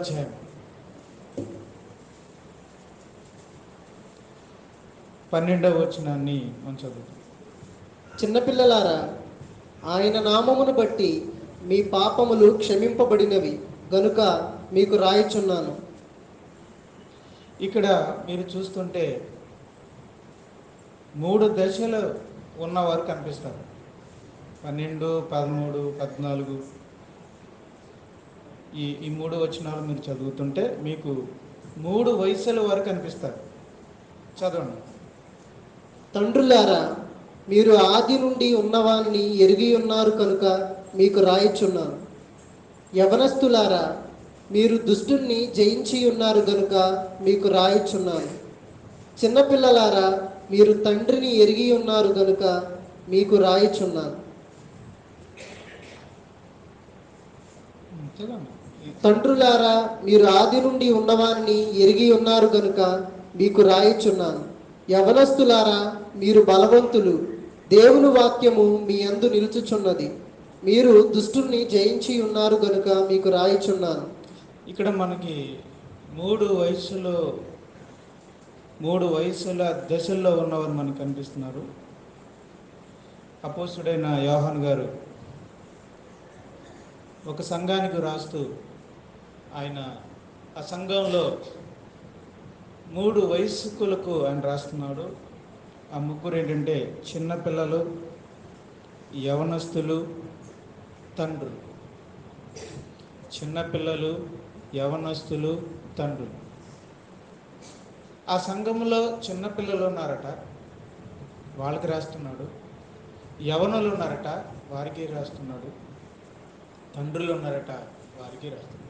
అధ్యాయం 12వ వచనాన్ని మనం చదువుతాం. చిన్నపిల్లలారా, ఆయన నామమును బట్టి మీ పాపములు క్షమింపబడినవి గనుక మీకు రాయిచున్నాను. ఇక్కడ మీరు చూస్తుంటే 3 దశలు ఉన్నవారు కనిపిస్తారు. 12, 13, 14 ఈ 3 వచనాలు మీరు చదువుతుంటే మీకు 3 వయసుల వారు కనిపిస్తారు. చదవండి. తండ్రులారా, మీరు ఆది నుండి ఉన్నవాన్ని ఎరిగి ఉన్నారు కనుక మీకు రాయిచున్నాను. యవనస్తులారా, మీరు దుష్టుణ్ణి జయించి ఉన్నారు గనుక మీకు రాయిచున్నాను. చిన్నపిల్లలారా, మీరు తండ్రిని ఎరిగి ఉన్నారు గనుక మీకు రాయిచున్నాను. చదవండి. తండ్రులారా, మీరు ఆది నుండి ఉన్నవాన్ని ఎరిగి ఉన్నారు గనుక మీకు రాయిచున్నాను. యవనస్తులారా, మీరు బలవంతులు, దేవుని వాక్యము మీ యందు నిలుచుచున్నది. మీరు దుష్టుణ్ణి జయించి ఉన్నారు గనుక మీకు రాయిచున్నాను. ఇక్కడ మనకి 3 వయసుల దశల్లో ఉన్నవారు మనకు కనిపిస్తున్నారు. అపోస్తుడైన యోహాను గారు ఒక సంఘానికి రాస్తూ ఆయన ఆ సంఘంలో 3 వయస్కులకు ఆయన రాస్తున్నాడు. ఆ ముగ్గురు ఏంటంటే చిన్నపిల్లలు, యవనస్తులు, తండ్రులు. చిన్నపిల్లలు, యవనస్తులు, తండ్రులు. ఆ సంఘంలో చిన్నపిల్లలు ఉన్నారట, వాళ్ళకి రాస్తున్నాడు. యవనులు ఉన్నారట, వారికి రాస్తున్నాడు. తండ్రులు ఉన్నారట, వారికి రాస్తున్నాడు.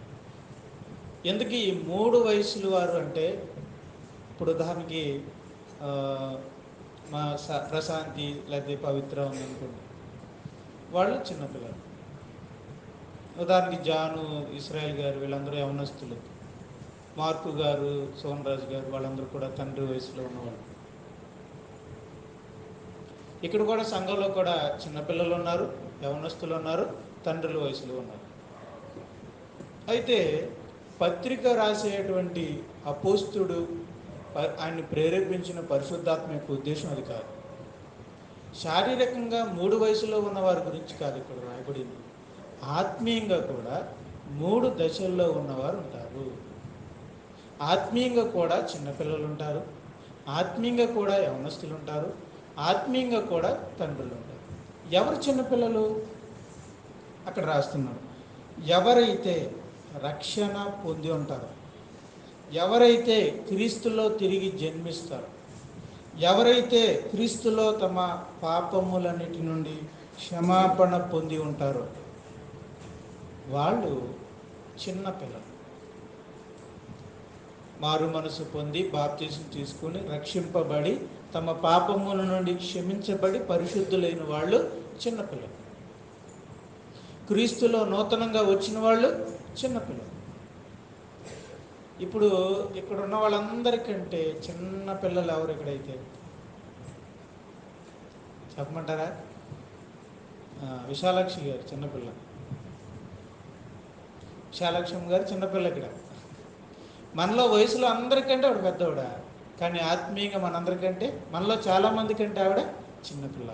ఎందుకు ఈ 3 వయసుల వారు అంటే, ఇప్పుడు ఉదాహరణకి మా ప్రశాంతి లేకపోతే పవిత్ర ఉందనుకోండి, వాళ్ళు చిన్నపిల్లలు. ఉదాహరణకి జాను, ఇస్రాయల్ గారు, వీళ్ళందరూ యవనస్తులు. మార్కు గారు, సోమన్ రాజు గారు, వాళ్ళందరూ కూడా తండ్రి వయసులో ఉన్నవాళ్ళు. ఇక్కడ కూడా సంఘంలో కూడా చిన్నపిల్లలు ఉన్నారు, యవనస్తులు ఉన్నారు, తండ్రుల వయసులో ఉన్నారు. అయితే పత్రిక రాసేటువంటి అపోస్తుడు ఆయన్ని ప్రేరేపించిన పరిశుద్ధాత్మ యొక్క ఉద్దేశం అది కాదు. శారీరకంగా 3 వయసులో ఉన్న వారి గురించి కాదు ఇక్కడ రాయబడింది. ఆత్మీయంగా కూడా 3 దశల్లో ఉన్నవారు ఉంటారు. ఆత్మీయంగా కూడా చిన్నపిల్లలు ఉంటారు, ఆత్మీయంగా కూడా యవనస్తులు ఉంటారు, ఆత్మీయంగా కూడా తండ్రులు ఉంటారు. ఎవరు చిన్నపిల్లలు? అక్కడ రాస్తున్నారు, ఎవరైతే రక్షణ పొంది ఉంటారో, ఎవరైతే క్రీస్తులో తిరిగి జన్మిస్తారో, ఎవరైతే క్రీస్తులో తమ పాపములన్నిటి నుండి క్షమాపణ పొంది ఉంటారో వాళ్ళు చిన్నపిల్లలు. మారు మనసు పొంది బాప్తిసం తీసుకుని రక్షింపబడి తమ పాపముల నుండి క్షమించబడి పరిశుద్ధులైన వాళ్ళు చిన్నపిల్లలు. క్రీస్తులో నూతనంగా వచ్చిన వాళ్ళు చిన్నపిల్లలు. ఇప్పుడు ఇక్కడ ఉన్న వాళ్ళందరికంటే చిన్న పిల్లలు ఎవరు ఇక్కడైతే చెప్పమంటారా? విశాలాక్షి గారు చిన్నపిల్ల. విశాలాక్షమ్మ గారు చిన్నపిల్ల. ఇక్కడ మనలో వయసులో అందరికంటే ఆవిడ పెద్దవిడ, కానీ ఆత్మీయంగా మనందరికంటే, మనలో చాలామంది కంటే ఆవిడ చిన్నపిల్ల.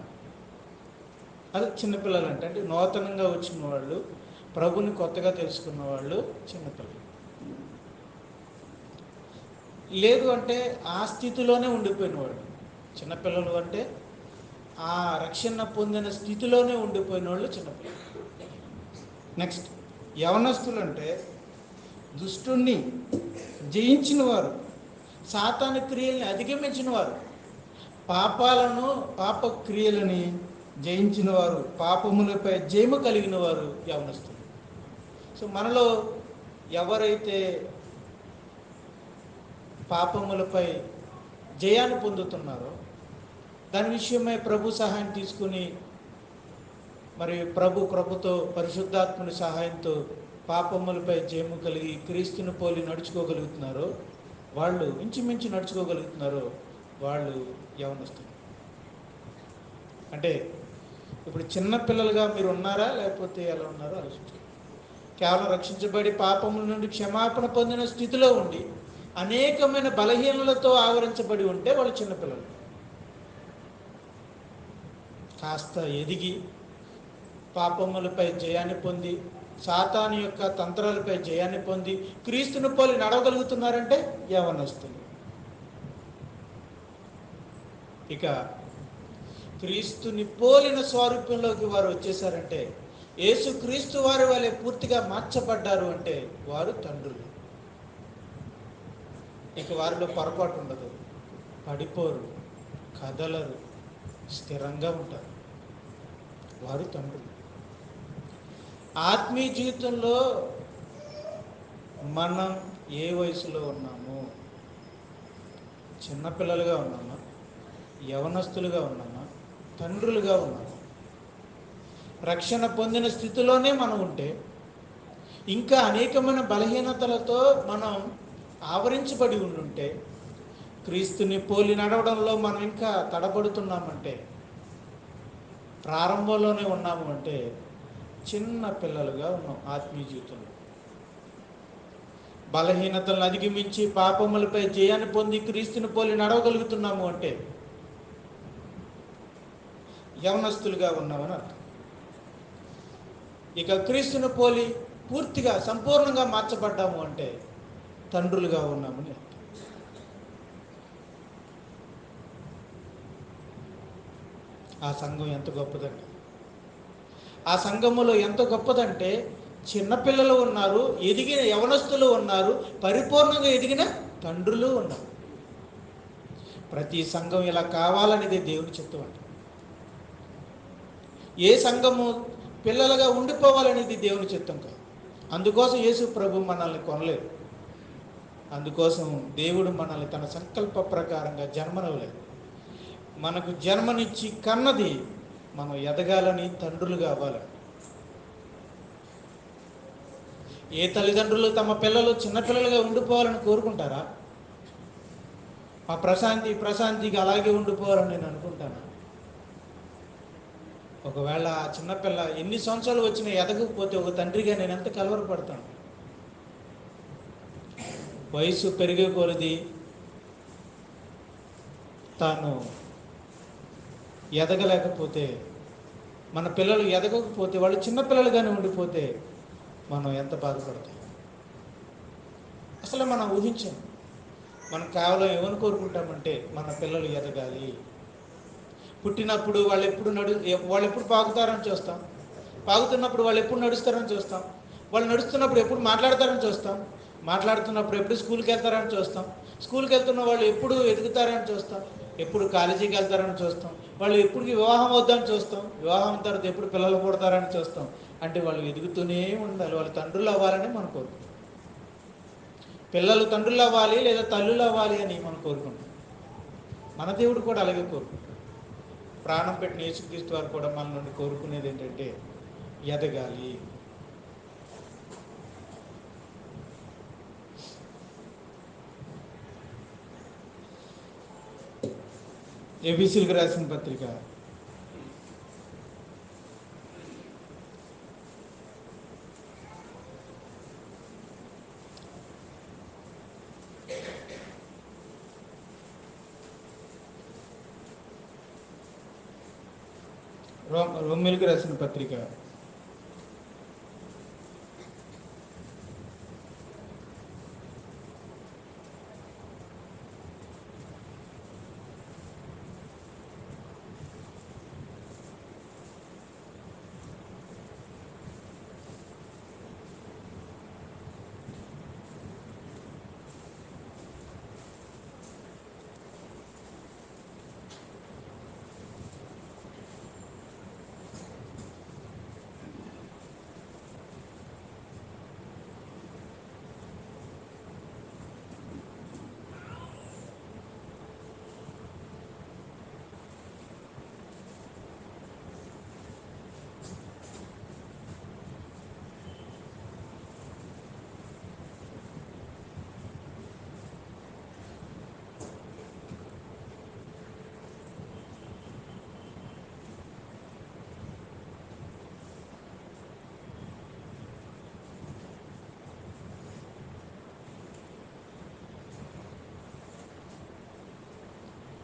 అది చిన్నపిల్లలు అంటే నూతనంగా వచ్చిన వాళ్ళు, ప్రభుని కొత్తగా తెలుసుకున్న వాళ్ళు చిన్నపిల్లలు. లేదు అంటే ఆ స్థితిలోనే ఉండిపోయిన వాళ్ళు చిన్నపిల్లలు. అంటే ఆ రక్షణ పొందిన స్థితిలోనే ఉండిపోయిన వాళ్ళు చిన్నపిల్లలు. నెక్స్ట్ యవనస్తులు అంటే దుష్టుణ్ణి జయించిన వారు, సాతాను క్రియల్ని అధిగమించిన వారు, పాప క్రియలని జయించిన వారు, పాపములపై జయము కలిగిన వారు యవనస్తులు. సో మనలో ఎవరైతే పాపములపై జయాన్ని పొందుతున్నారో, దాని విషయమై ప్రభు సహాయం తీసుకుని మరి ప్రభు కృపతో పరిశుద్ధాత్ముని సహాయంతో పాపములపై జయము కలిగి క్రీస్తుని పోలి నడుచుకోగలుగుతున్నారో, వాళ్ళు ఇంచుమించు నడుచుకోగలుగుతున్నారో వాళ్ళు యవనస్తులు. అంటే ఇప్పుడు చిన్న పిల్లలుగా మీరు ఉన్నారా లేకపోతే ఎలా ఉన్నారో ఆలోచించండి. కేవలం రక్షించబడి పాపముల నుండి క్షమాపణ పొందిన స్థితిలో ఉండి అనేకమైన బలహీనలతో ఆవరించబడి ఉంటే వాళ్ళు చిన్నపిల్లలు. కాస్త ఎదిగి పాపములపై జయాన్ని పొంది సాతాను యొక్క తంత్రాలపై జయాన్ని పొంది క్రీస్తుని పోలి నడవగలుగుతున్నారంటే యవనస్తులు. ఇక క్రీస్తుని పోలిన స్వరూపంలోకి వారు వచ్చేసారంటే, యేసు క్రీస్తు వారి వాళ్ళే పూర్తిగా మార్చబడ్డారు అంటే వారు తండ్రులు. ఇక వారిలో పొరపాటు ఉండదు, పడిపోరు, కదలరు, స్థిరంగా ఉంటారు. వారు తండ్రులు. ఆత్మీయ జీవితంలో మనం ఏ వయసులో ఉన్నాము? చిన్నపిల్లలుగా ఉన్నామా, యవనస్తులుగా ఉన్నామా, తండ్రులుగా ఉన్నామా? రక్షణ పొందిన స్థితిలోనే మనం ఉంటే ఇంకా అనేకమైన బలహీనతలతో మనం ఆవరించబడి ఉండుంటే, క్రీస్తుని పోలి నడవడంలో మనం ఇంకా తడబడుతున్నామంటే, ప్రారంభంలోనే ఉన్నాము అంటే చిన్న పిల్లలుగా ఉన్నాం ఆత్మీయ జీవితంలో. బలహీనతలను అధిగమించి పాపములపై జయాన్ని పొంది క్రీస్తుని పోలి నడవగలుగుతున్నాము అంటే యవనస్తులుగా ఉన్నామని అర్థం. ఇక క్రీస్తుని పోలి పూర్తిగా సంపూర్ణంగా మార్చబడ్డాము అంటే తండ్రులుగా ఉన్నామని అర్థం. ఆ సంఘం ఎంత గొప్పదండి! ఆ సంఘములో ఎంత గొప్పదంటే చిన్నపిల్లలు ఉన్నారు, ఎదిగిన యవనస్తులు ఉన్నారు, పరిపూర్ణంగా ఎదిగిన తండ్రులు ఉన్నారు. ప్రతి సంఘం ఇలా కావాలనేది దేవుని చిత్తం అంట. ఏ సంఘము పిల్లలుగా ఉండిపోవాలనేది దేవుని చిత్తం కాదు. అందుకోసం యేసు ప్రభు మనల్ని కొనలేదు. అందుకోసం దేవుడు మనల్ని తన సంకల్ప ప్రకారంగా జన్మనవ్వలేదు. మనకు జన్మనిచ్చి కన్నది మనం ఎదగాలని, తండ్రులుగా అవ్వాలని. ఏ తల్లిదండ్రులు తమ పిల్లలు చిన్నపిల్లలుగా ఉండిపోవాలని కోరుకుంటారా? ఆ ప్రశాంతిగా అలాగే ఉండిపోవాలని నేను అనుకుంటాను. ఒకవేళ ఆ చిన్నపిల్ల ఎన్ని సంవత్సరాలు వచ్చినా ఎదగకపోతే ఒక తండ్రిగా నేను ఎంత కలవరపడతాను. వయసు పెరిగే కొలది తాను ఎదగలేకపోతే, మన పిల్లలు ఎదగకపోతే, వాళ్ళు చిన్నపిల్లలుగానే ఉండిపోతే మనం ఎంత బాధపడతాం. అసలు మనం ఊహించాం. మనం కేవలం ఏమని కోరుకుంటామంటే మన పిల్లలు ఎదగాలి. పుట్టినప్పుడు వాళ్ళు ఎప్పుడు పాకుతారని చూస్తాం. పాకుతున్నప్పుడు వాళ్ళు ఎప్పుడు నడుస్తారని చూస్తాం. వాళ్ళు నడుస్తున్నప్పుడు ఎప్పుడు మాట్లాడతారని చూస్తాం. మాట్లాడుతున్నప్పుడు ఎప్పుడు స్కూల్కి వెళ్తారని చూస్తాం. స్కూల్కి వెళ్తున్న వాళ్ళు ఎప్పుడు ఎదుగుతారని చూస్తాం. ఎప్పుడు కాలేజీకి వెళ్తారని చూస్తాం. వాళ్ళు ఎప్పుడు వివాహం అవుద్దని చూస్తాం. వివాహం తర్వాత ఎప్పుడు పిల్లలు పుడతారని చూస్తాం. అంటే వాళ్ళు ఎదుగుతూనే ఉండాలి, వాళ్ళు తండ్రులు అవ్వాలని మనం కోరుకుంటాం. పిల్లలు తండ్రులు అవ్వాలి లేదా తల్లులు అవ్వాలి అని మనం కోరుకుంటాం. మన దేవుడు కూడా అలాగే కోరుకుంటాం. ప్రాణం పెట్టిన యేసుక్రీస్తు వారు కూడా మన నుండి కోరుకునేది ఏంటంటే ఎదగాలి. ఎఫెసీయులకు రాసిన పత్రిక 1 రాసిన పత్రిక 1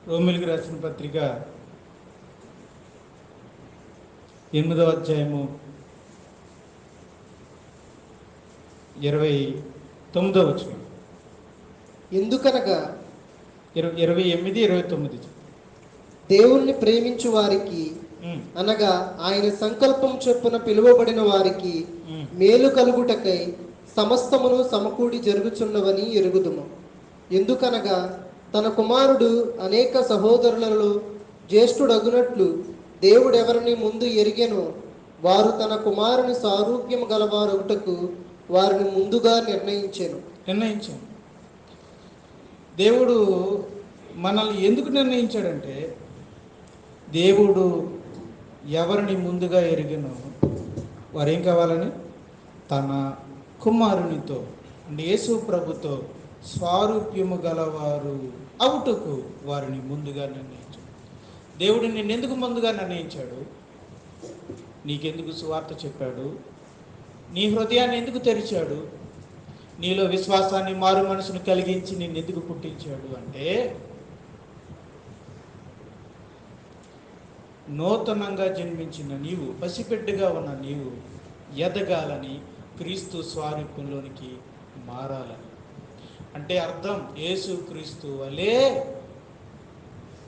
రోమిలికి రాసిన పత్రిక 8వ అధ్యాయము 29వ వచనం. ఎందుకనగా 28, 29. దేవుణ్ణి ప్రేమించు వారికి అనగా ఆయన సంకల్పం చొప్పున పిలువబడిన వారికి మేలు కలుగుటకై సమస్తమును సమకూడి జరుగుచున్నవని ఎరుగుదుము. ఎందుకనగా తన కుమారుడు అనేక సహోదరులలో జ్యేష్ఠుడగునట్లు దేవుడెవరిని ముందు ఎరిగెనో వారు తన కుమారుని సారూప్యము గలవారొకటకు వారిని ముందుగా నిర్ణయించాను. దేవుడు మనల్ని ఎందుకు నిర్ణయించాడంటే, దేవుడు ఎవరిని ముందుగా ఎరిగినో వారేం కావాలని తన కుమారునితో అంటే యేసు ప్రభుతో స్వారూప్యము గలవారు అవుటకు వారిని ముందుగా నిర్ణయించాడు. దేవుడు నిన్ను ఎందుకు ముందుగా నిర్ణయించాడు? నీకెందుకు సువార్త చెప్పాడు? నీ హృదయాన్ని ఎందుకు తెరిచాడు? నీలో విశ్వాసాన్ని, మారు మనసును కలిగించి నిన్ను ఎందుకు పుట్టించాడు అంటే, నూతనంగా జన్మించిన నీవు, పసిబిడ్డగా ఉన్న నీవు ఎదగాలని, క్రీస్తు స్వారూప్యంలోనికి మారాలని. అంటే అర్థం, యేసు క్రీస్తు వలే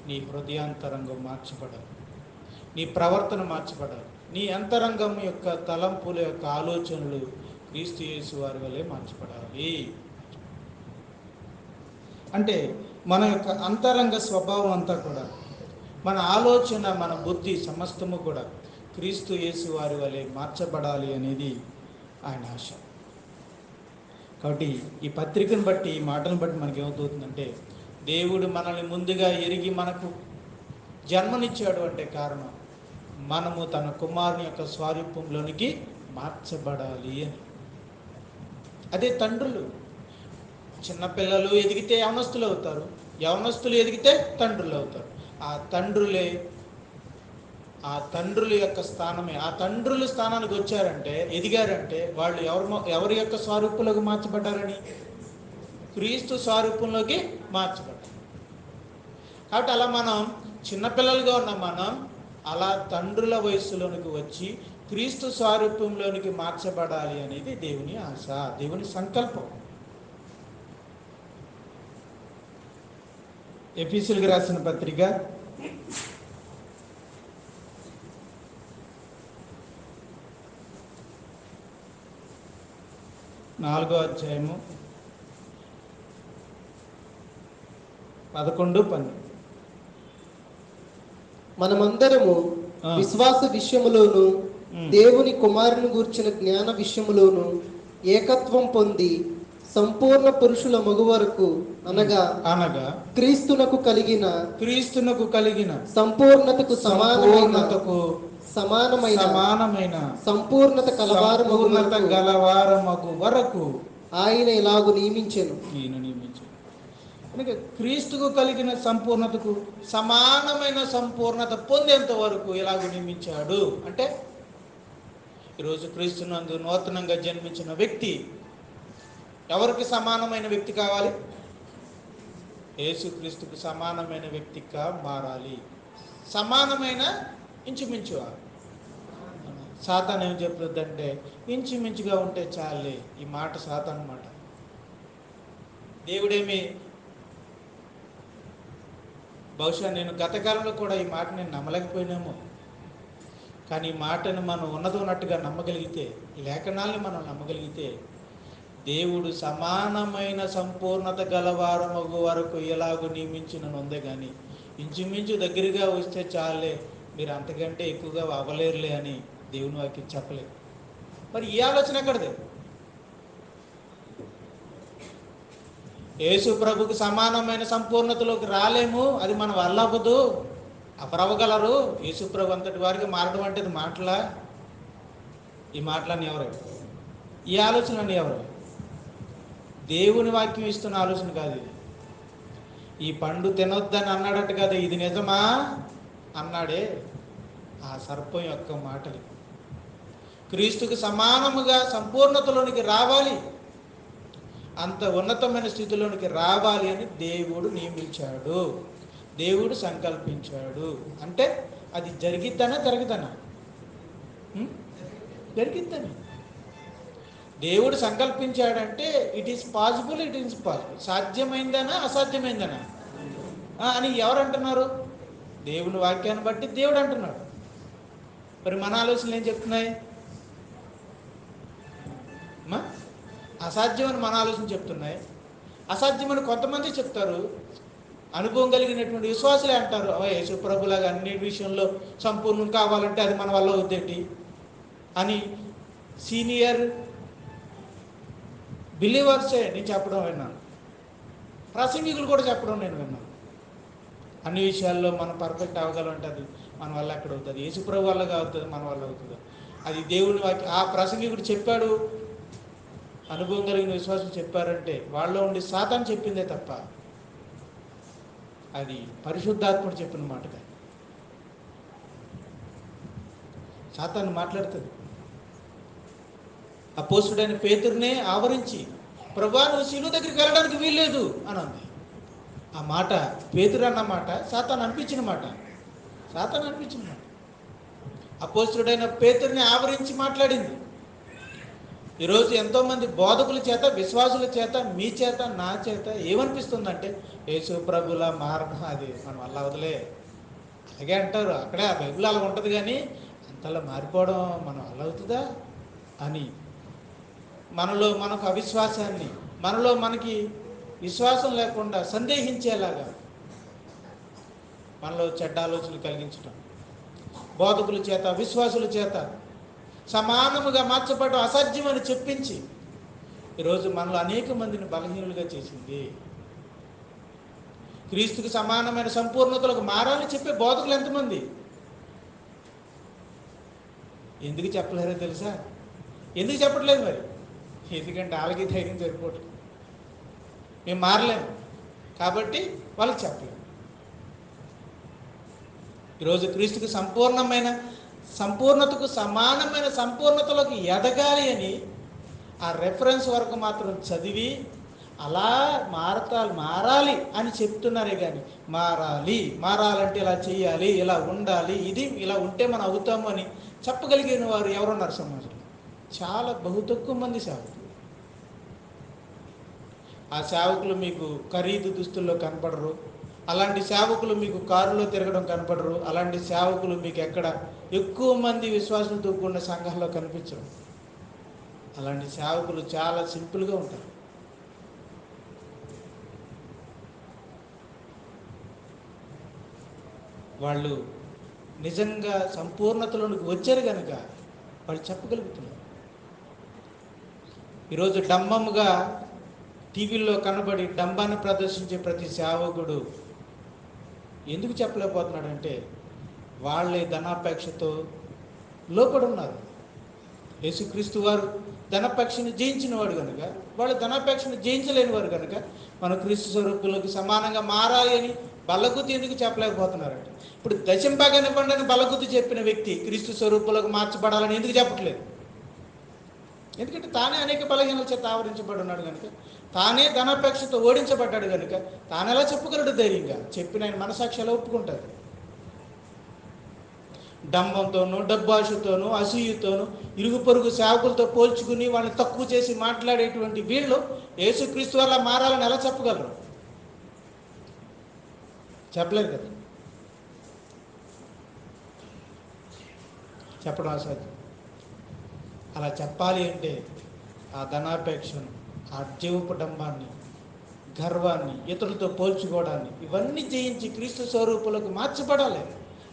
నీ హృదయాంతరంగం మార్చబడాలి, నీ ప్రవర్తన మార్చబడాలి, నీ అంతరంగం యొక్క తలంపుల యొక్క ఆలోచనలు క్రీస్తు యేసు వారి వలె మార్చబడాలి. అంటే మన యొక్క అంతరంగ స్వభావం అంతా కూడా, మన ఆలోచన, మన బుద్ధి సమస్తము కూడా క్రీస్తు యేసు వారి వలె మార్చబడాలి అనేది ఆయన ఆశ. కాబట్టి ఈ పత్రికను బట్టి, ఈ మాటలను బట్టి మనకి ఏమవుతుందంటే, దేవుడు మనల్ని ముందుగా ఎరిగి మనకు జన్మనిచ్చాడు అంటే కారణం మనము తన కుమారుని యొక్క స్వారూప్యంలోనికి మార్చబడాలి అని. అదే తండ్రులు, చిన్నపిల్లలు ఎదిగితే యవనస్తులు అవుతారు, యవనస్తులు ఎదిగితే తండ్రులు అవుతారు. ఆ తండ్రుల యొక్క స్థానమే, ఆ తండ్రుల స్థానానికి వచ్చారంటే, ఎదిగారంటే వాళ్ళు ఎవరి యొక్క స్వరూపంలోకి మార్చబడ్డారని? క్రీస్తు స్వరూపంలోకి మార్చబడ్డారు. కాబట్టి అలా మనం చిన్నపిల్లలుగా ఉన్న మనం అలా తండ్రుల వయస్సులోనికి వచ్చి క్రీస్తు స్వరూపంలోనికి మార్చబడాలి అనేది దేవుని ఆశ, దేవుని సంకల్పం. ఎఫెసీయులకు రాసిన పత్రిక 4వ అధ్యాయము 11, 12. మనమందరము విశ్వాస విషయములోను దేవుని కుమారుని గూర్చిన జ్ఞాన విషయములోను ఏకత్వం పొంది సంపూర్ణ పురుషుల మగు వరకు అనగా క్రీస్తునకు కలిగిన సంపూర్ణతకు సమానమైన సంపూర్ణత గలవారమగు వరకు ఆయన ఇలాగు నియమించెను. క్రీస్తుకు కలిగిన సంపూర్ణతకు సమానమైన సంపూర్ణత పొందేంత వరకు ఇలాగ నియమించాడు. అంటే ఈరోజు క్రీస్తునందు నూతనంగా జన్మించిన వ్యక్తి ఎవరికి సమానమైన వ్యక్తి కావాలి? యేసుక్రీస్తుకు సమానమైన వ్యక్తిగా మారాలి. సమానమైన ఇంచుమించు. సాతాను ఏం చెప్తుందంటే, ఇంచుమించుగా ఉంటే చాలే. ఈ మాట సాతాను మాట. దేవుడేమి, బహుశా నేను గత కాలంలో కూడా ఈ మాట నేను నమ్మలేకపోయినామో, కానీ ఈ మాటను మనం ఉన్నది ఉన్నట్టుగా నమ్మగలిగితే, లేఖనాల్ని మనం నమ్మగలిగితే, దేవుడు సమానమైన సంపూర్ణత గలవారమగు వరకు ఎలాగో నియమించిన ఉందే కానీ ఇంచుమించు దగ్గరగా వస్తే చాలే, మీరు అంతకంటే ఎక్కువగా అవ్వలేరులే అని దేవుని వాక్యం చెప్పలేదు. మరి ఈ ఆలోచన ఎక్కడిది? యేసు ప్రభుకు సమానమైన సంపూర్ణతలోకి రాలేము, అది మన వల్ల అవ్వదు. అవ్వగలరు. యేసు ప్రభు అంతటి వారికి మారడం అంటే ఇది మాటలా? ఈ మాటలన్నీ ఎవరు? ఈ ఆలోచనలన్నీ ఎవరు? దేవుని వాక్యం ఇస్తున్న ఆలోచన కాదు ఇది. ఈ పండు తినొద్దని అన్నాడట కదా, ఇది నిజమా అన్నాడే, ఆ సర్పం యొక్క మాటలు. క్రీస్తుకు సమానముగా సంపూర్ణతలోనికి రావాలి, అంత ఉన్నతమైన స్థితిలోనికి రావాలి అని దేవుడు నియమించాడు. దేవుడు సంకల్పించాడు అంటే అది జరిగిద్దనా జరుగుదనా? జరిగిద్దని. దేవుడు సంకల్పించాడంటే it is possible, it is possible. సాధ్యమైందనా అసాధ్యమైందనా అని ఎవరు అంటున్నారు? దేవుని వాక్యాన్ని బట్టి దేవుడు అంటున్నాడు. మరి మన ఆలోచనలు ఏం చెప్తున్నాయి? అసాధ్యమని మన ఆలోచన చెప్తున్నాయి. అసాధ్యమని కొంతమంది చెప్తారు. అనుభవం కలిగినటువంటి విశ్వాసులే అంటారు, యేసు ప్రభులాగా అన్ని విషయంలో సంపూర్ణం కావాలంటే అది మన వల్ల అవుద్దేంటి అని సీనియర్ బిలీవర్సే నేను చెప్పడం విన్నాను. ప్రసంగికులు కూడా చెప్పడం నేను విన్నాను. అన్ని విషయాల్లో మనం పర్ఫెక్ట్ అవ్వగలంటే అది మన వల్ల ఎక్కడ అవుతుంది? యేసు ప్రభు వల్ల అవుతుంది, మన వల్ల అవుతుంది? అది దేవుని వాక్యం. ఆ ప్రసంగికుడు చెప్పాడు, అనుభవం కలిగిన విశ్వాసం చెప్పారంటే వాళ్ళలో ఉండి సాతాను చెప్పిందే తప్ప అది పరిశుద్ధాత్ముడు చెప్పిన మాటగా. సాతాను మాట్లాడుతుంది. అపోస్తుడైన పేతురునే ఆవరించి, ప్రభువా నువ్వు శిలువ దగ్గరికి వెళ్ళడానికి వీల్లేదు అని అంది. ఆ మాట పేతురు అన్న మాట సాతాను అనిపించిన మాట. అపోస్తుడైన పేతురుని ఆవరించి మాట్లాడింది. ఈరోజు ఎంతోమంది బోధకుల చేత, విశ్వాసుల చేత, మీ చేత, నా చేత ఏమనిపిస్తుందంటే యేసు ప్రభుల మారడం అది మనం వల్ల వదిలే. అలాగే అంటారు, అక్కడే ఆ బైబిల్ అలా ఉంటుంది, కానీ అంతలా మారిపోవడం మనం వల్ల అవుతుందా అని మనలో మనకు అవిశ్వాసాన్ని, మనలో మనకి విశ్వాసం లేకుండా సందేహించేలాగా మనలో చెడ్డ ఆలోచనలు కలిగించడం, బోధకుల చేత, విశ్వాసుల చేత సమానముగా మార్చబడడం అసాధ్యమని చెప్పించి ఈరోజు మనలో అనేక మందిని బలహీనులుగా చేసింది. క్రీస్తుకి సమానమైన సంపూర్ణతలకు మారాలని చెప్పే బోధకులు ఎంతమంది? ఎందుకు చెప్పలేరో తెలుసా? ఎందుకు చెప్పట్లేదు మరి? ఎందుకంటే వాళ్ళకి ధైర్యం సరిపోవట్లేదు. మేము మారలేము కాబట్టి వాళ్ళకి చెప్పలేము. ఈరోజు క్రీస్తుకి సంపూర్ణతకు సమానమైన సంపూర్ణతలోకి ఎదగాలి అని ఆ రెఫరెన్స్ వరకు మాత్రం చదివి అలా మారాలి అని చెప్తున్నారే కానీ మారాలంటే ఇలా చేయాలి, ఇలా ఉండాలి, ఇది ఇలా ఉంటే మనం అవుతాము అని చెప్పగలిగిన వారు ఎవరున్నారు సమాజంలో? చాలా బహు తక్కువ మంది సేవకులు. ఆ సేవకులు మీకు ఖరీదు దుస్తుల్లో కనపడరు. అలాంటి సేవకులు మీకు కారులో తిరగడం కనపడరు. అలాంటి సేవకులు మీకు ఎక్కడ ఎక్కువ మంది విశ్వాసులతో కూడిన సంఘాల్లో కనిపించరు. అలాంటి సేవకులు చాలా సింపుల్గా ఉంటారు. వాళ్ళు నిజంగా సంపూర్ణతలోనికి వచ్చారు కనుక వాళ్ళు చెప్పగలుగుతున్నారు. ఈరోజు డంబముగా టీవీల్లో కనబడి డంబాన్ని ప్రదర్శించే ప్రతి సేవకుడు ఎందుకు చెప్పలేకపోతున్నాడంటే వాళ్ళే ధనాపేక్షతో లోపడి ఉన్నారు. యేసుక్రీస్తు వారు ధనాపేక్షను జయించిన వాడు కనుక, వాళ్ళు ధనాపేక్షను జయించలేని వారు కనుక మన క్రీస్తు స్వరూపులకు సమానంగా మారాలి అని బల్లగుద్ది ఎందుకు చెప్పలేకపోతున్నారంటే, ఇప్పుడు దశంభాగాన్ని పండని బల్లగుద్ది చెప్పిన వ్యక్తి క్రీస్తు స్వరూపులకు మార్చబడాలని ఎందుకు చెప్పట్లేదు? ఎందుకంటే తానే అనేక బలహీనల చేత ఆవరించబడి ఉన్నాడు కనుక, తానే ధనాపేక్షతో ఓడించబడ్డాడు కనుక తాను ఎలా చెప్పగలడు ధైర్యంగా? చెప్పిన ఆయన మనసాక్షి ఎలా ఒప్పుకుంటారు? డంబంతోనూ, డబ్బాషతోనూ, అసూయతోనూ, ఇరుగు పొరుగు సేవకులతో పోల్చుకుని వాళ్ళని తక్కువ చేసి మాట్లాడేటువంటి వీళ్ళు యేసుక్రీస్తు వల్ల మారాలని ఎలా చెప్పగలరు? చెప్పలేరు కదా. చెప్పడం అసాధ్యం. అలా చెప్పాలి అంటే ఆ ధనాపేక్షను, ఆ జీవపు డంబాన్ని, గర్వాన్ని, ఇతరులతో పోల్చుకోవడాన్ని ఇవన్నీ జయించి క్రీస్తు స్వరూపులకు మార్చబడాలి.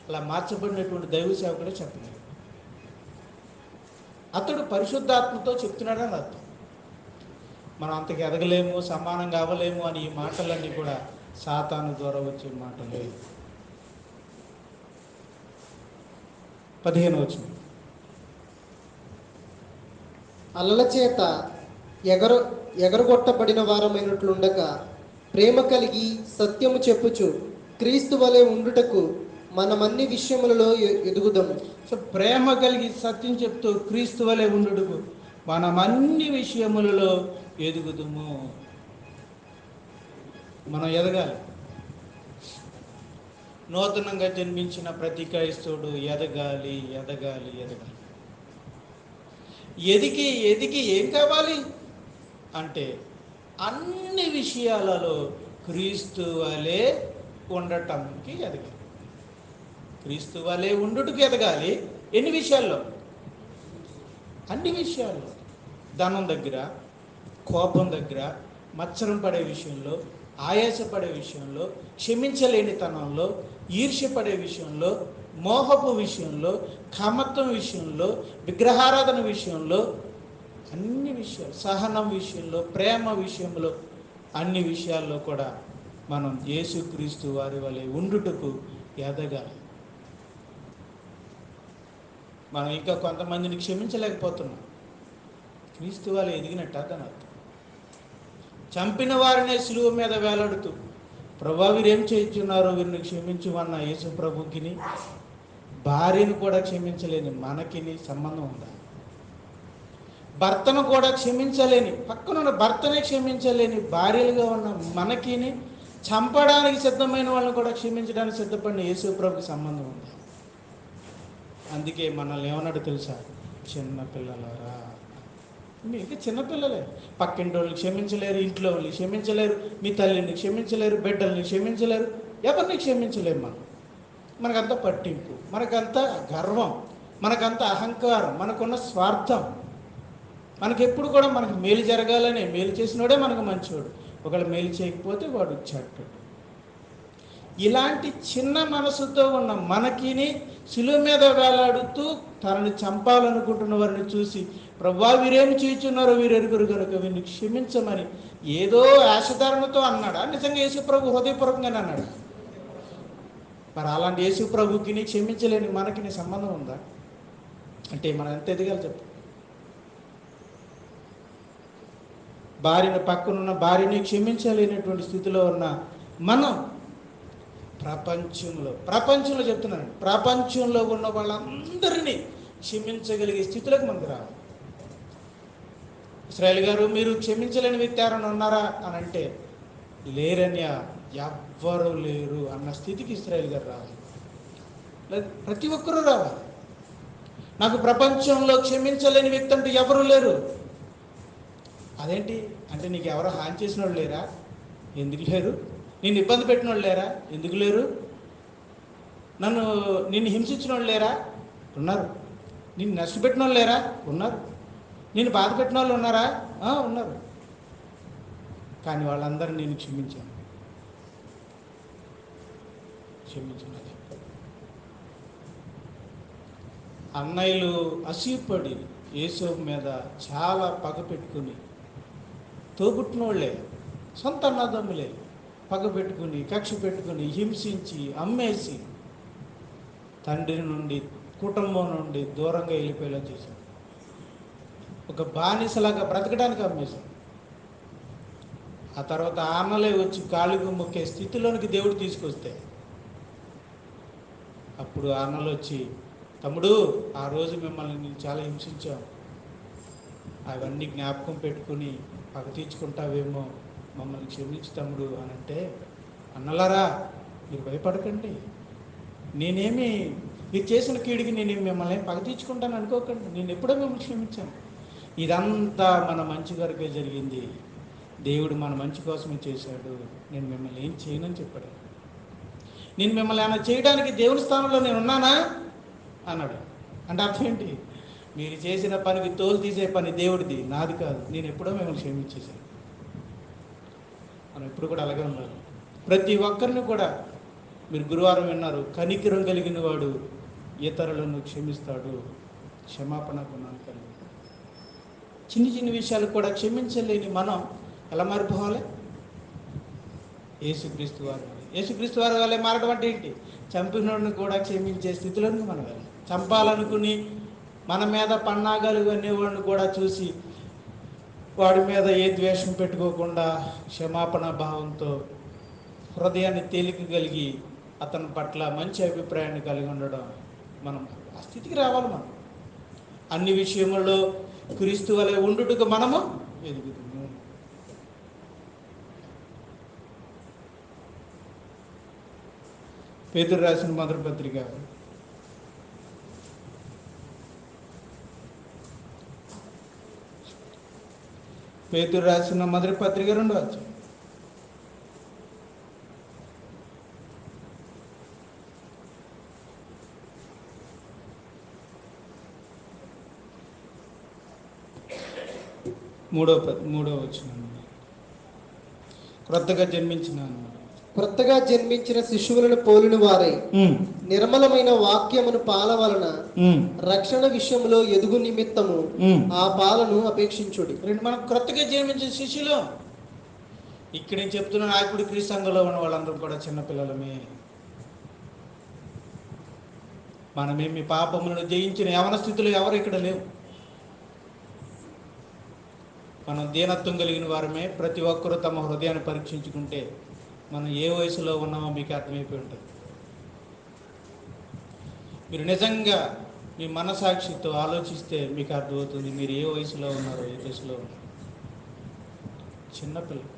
అలా మార్చబడినటువంటి దైవ సేవకుడే చెప్పలేదు. అతడు పరిశుద్ధాత్మతో చెప్తున్నాడని అర్థం. మనం అంతకు ఎదగలేము, సమానంగా అవ్వలేము అని ఈ మాటలన్నీ కూడా సాతాను ద్వారా వచ్చే మాటలే. 15వ వచనం. అలల చేత ఎగరగొట్టబడిన వారమైనట్లుండగా ప్రేమ కలిగి సత్యము చెప్పుచు క్రీస్తు వలె ఉండుటకు మనమన్ని విషయములలో ఎదుగుదాము. సో ప్రేమ కలిగి సత్యం చెప్తూ క్రీస్తు వలె ఉండుటకు మనం అన్ని విషయములలో ఎదుగుదాము. మనం ఎదగాలి. నూతనంగా జన్మించిన ప్రతి క్రైస్తవుడు ఎదగాలి, ఎదగాలి, ఎదగాలి. ఎదిగి ఎదిగి ఏం కావాలి అంటే అన్ని విషయాలలో క్రీస్తు వలె ఉండటానికి ఎదగాలి. క్రీస్తు వలె ఉండుటకు ఎదగాలి. ఎన్ని విషయాల్లో? అన్ని విషయాల్లో. ధనం దగ్గర, కోపం దగ్గర, మత్సరం పడే విషయంలో, ఆయాసపడే విషయంలో, క్షమించలేనితనంలో, ఈర్ష్యపడే విషయంలో, మోహపు విషయంలో, కామత్వం విషయంలో, విగ్రహారాధన విషయంలో, అన్ని విషయాలు, సహనం విషయంలో, ప్రేమ విషయంలో, అన్ని విషయాల్లో కూడా మనం యేసుక్రీస్తు వారి వలె ఉండుటకు ఎదగాలి. మనం ఇంకా కొంతమందిని క్షమించలేకపోతున్నాం. క్రీస్తు వలె ఎదిగినట్టు అతను అర్థం. చంపిన వారినే సిలువ మీద వేలాడుతూ ప్రభువా వీరేం చేయించున్నారో వీరిని క్షమించుమన్న యేసు ప్రభుకిని భార్యను కూడా క్షమించలేని మనకిని సంబంధం ఉందా? భర్తను కూడా క్షమించలేని, పక్కనున్న భర్తనే క్షమించలేని భార్యలుగా ఉన్న మనకిని చంపడానికి సిద్ధమైన వాళ్ళని కూడా క్షమించడానికి సిద్ధపడిన యేసు ప్రభుకి సంబంధం ఉందా? అందుకే మనల్ని ఏమన్నాడు తెలుసా? చిన్నపిల్లలారా. మీకు చిన్నపిల్లలే. పక్కింటి వాళ్ళని క్షమించలేరు, ఇంట్లో వాళ్ళని క్షమించలేరు, మీ తల్లిని క్షమించలేరు, బిడ్డల్ని క్షమించలేరు, ఎవరిని క్షమించలేము. మనకంత పట్టింపు, మనకంత గర్వం, మనకంత అహంకారం, మనకున్న స్వార్థం. మనకెప్పుడు కూడా మనకు మేలు జరగాలని, మేలు చేసినోడే మనకు మంచివాడు, ఒకళ్ళు మేలు చేయకపోతే వాడు చెడ్డోడు. ఇలాంటి చిన్న మనసుతో ఉన్న మనకిని శిలువ మీద వేలాడుతూ తనని చంపాలనుకుంటున్న వారిని చూసి ప్రభువా వీరేమి చేయుచున్నారో వీరెరుగురు కనుక వీరిని క్షమించమని ఏదో ఆశధారణతో అన్నాడా? నిజంగా యేసు ప్రభు హృదయపూర్వకంగానే అన్నాడు? మరి అలాంటి యేసు ప్రభుకి క్షమించలేని మనకి సంబంధం ఉందా? అంటే మనం ఎంత ఎదగాలి చెప్పు. భార్యను పక్కనున్న భార్యని క్షమించలేనటువంటి స్థితిలో ఉన్న మనం ప్రపంచంలో చెప్తున్నాను, ప్రపంచంలో ఉన్న వాళ్ళందరినీ క్షమించగలిగే స్థితిలోకి మనకు రావాలి. ఇశ్రాయేల్ గారు మీరు క్షమించలేని వ్యక్తి ఎవరైనా ఉన్నారా అని అంటే లేరన్యా, ఎవ్వరూ లేరు అన్న స్థితికి ఇశ్రాయేల్ గారు రావాలి. ప్రతి ఒక్కరూ రావాలి. నాకు ప్రపంచంలో క్షమించలేని వ్యక్తి అంటూ ఎవరూ లేరు. అదేంటి అంటే నీకు ఎవరో హాని చేసిన వాళ్ళు లేరా? ఎందుకు లేరు? నిన్ను ఇబ్బంది పెట్టిన వాళ్ళు లేరా? ఎందుకు లేరు? నిన్ను హింసించిన వాళ్ళు లేరా? ఉన్నారు. నిన్ను నష్టపెట్టిన వాళ్ళు లేరా? ఉన్నారు. నిన్ను బాధ పెట్టిన వాళ్ళు ఉన్నారా? ఉన్నారు. కానీ వాళ్ళందరూ నేను క్షమించాను. అన్నయ్యలు అసూయపడి యేసు మీద చాలా పగ పెట్టుకుని, తోబుట్టిన వాళ్ళే, సొంత అన్నదమ్ములే పగ పెట్టుకుని, కక్ష పెట్టుకుని, హింసించి, అమ్మేసి, తండ్రి నుండి, కుటుంబం నుండి దూరంగా వెళ్ళిపోయేలా చేశాడు. ఒక బానిసలాగా బ్రతకడానికి అమ్మేశాడు. ఆ తర్వాత అన్నలే వచ్చి కాళ్ళకు మొక్కే స్థితిలోనికి దేవుడు తీసుకొస్తే అప్పుడు అన్నలు వచ్చి, తమ్ముడు ఆ రోజు మిమ్మల్ని నేను చాలా హింసించాం, అవన్నీ జ్ఞాపకం పెట్టుకుని పగ తీర్చుకుంటావేమో, మమ్మల్ని క్షమించు తమ్ముడు అని అంటే, అన్నలారా మీరు భయపడకండి, నేనేమి మీరు చేసిన కీడికి నేను మిమ్మల్ని పగ తీర్చుకుంటాను అనుకోకండి, నేను ఎప్పుడో మిమ్మల్ని క్షమించాను. ఇదంతా మన మంచి వరకే జరిగింది, దేవుడు మన మంచి కోసమే చేశాడు, నేను మిమ్మల్ని ఏం చేయనని చెప్పాడు. నేను మిమ్మల్ని ఏమైనా చేయడానికి దేవుని స్థానంలో నేను ఉన్నానా అన్నాడు. అంటే అర్థం ఏంటి? మీరు చేసిన పనికి తోలు తీసే పని దేవుడిది, నాది కాదు. నేను ఎప్పుడో మిమ్మల్ని క్షమించేశాను. మనం ఎప్పుడు కూడా అలాగే ఉండాలి. ప్రతి ఒక్కరిని కూడా మీరు గురువారం విన్నారు, కనికరం కలిగిన వాడు ఇతరులను క్షమిస్తాడు, క్షమాపణ గుణాలు కలిగి. చిన్ని చిన్ని విషయాలు కూడా క్షమించలేని మనం ఎలా మారిపోవాలి? యేసుక్రీస్తు వారి వల్లే మారడం అంటే ఏంటి? చంపినోడిని కూడా క్షమించే స్థితిలోనికి మనం వెళ్ళాలి. చంపాలనుకుని మన మీద పన్నాగాలు అనేవాడిని కూడా చూసి వాడి మీద ఏ ద్వేషం పెట్టుకోకుండా క్షమాపణ భావంతో హృదయాన్ని తేలిక కలిగి అతని పట్ల మంచి అభిప్రాయాన్ని కలిగి ఉండడం, మనం ఆ స్థితికి రావాలి. మనం అన్ని విషయముల్లో క్రీస్తు వలె ఉండుటకు మనము ఎదుగుతాము. పేతురు రాసిన మొదటి పత్రిక పేతురు రాసిన మొదటి పత్రిక 2వ అధ్యాయం. మూడవ వచనం. క్రొత్తగా జన్మించిన శిశువులను పోలిన వారై నిర్మలమైన వాక్యమును పాల వలన రక్షణ విషయంలో ఎదుగు నిమిత్తము ఆ పాలను అపేక్షించుడి. మనం క్రొత్తగా జన్మించిన శిశువులు. ఇక్కడ నేను చెప్తున్న నాయకుడి క్రీస్తు సంఘంలో ఉన్న వాళ్ళందరూ కూడా చిన్నపిల్లలమే. మనమేమి పాపములను జయించిన యవన స్థితిలో ఎవరు ఇక్కడ లేవు. మనం దీనత్వం కలిగిన వారమే. ప్రతి ఒక్కరూ తమ హృదయాన్ని పరీక్షించుకుంటే మనం ఏ వయసులో ఉన్నామో మీకు అర్థమైపోయి ఉంటుంది. మీరు నిజంగా మీ మనసాక్షితో ఆలోచిస్తే మీకు అర్థమవుతుంది మీరు ఏ వయసులో ఉన్నారో, ఏ దశలో ఉన్నారో. చిన్నపిల్లలు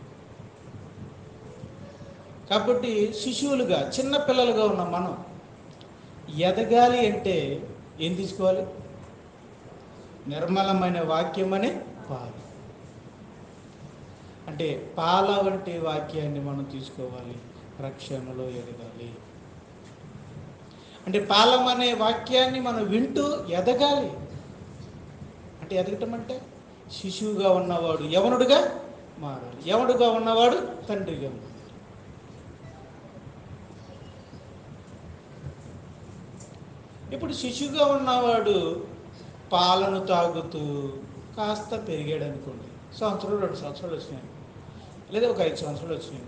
కాబట్టి శిశువులుగా చిన్నపిల్లలుగా ఉన్న మనం ఎదగాలి అంటే ఏం తీసుకోవాలి? నిర్మలమైన వాక్యం అనే పాలు. అంటే పాల వంటి వాక్యాన్ని మనం తీసుకోవాలి, రక్షణలో ఎదగాలి. అంటే పాలం అనే వాక్యాన్ని మనం వింటూ ఎదగాలి. అంటే ఎదగటం అంటే శిశువుగా ఉన్నవాడు యవనుడుగా మారాలి, యవనుడుగా ఉన్నవాడు తండ్రిగా మారాలి. ఇప్పుడు శిశువుగా ఉన్నవాడు పాలను తాగుతూ కాస్త పెరిగాడు అనుకోండి, 1 సంవత్సరం 2 సంవత్సరాలు వచ్చినాయి, లేదా ఒక 5 సంవత్సరాలు వచ్చినాయి,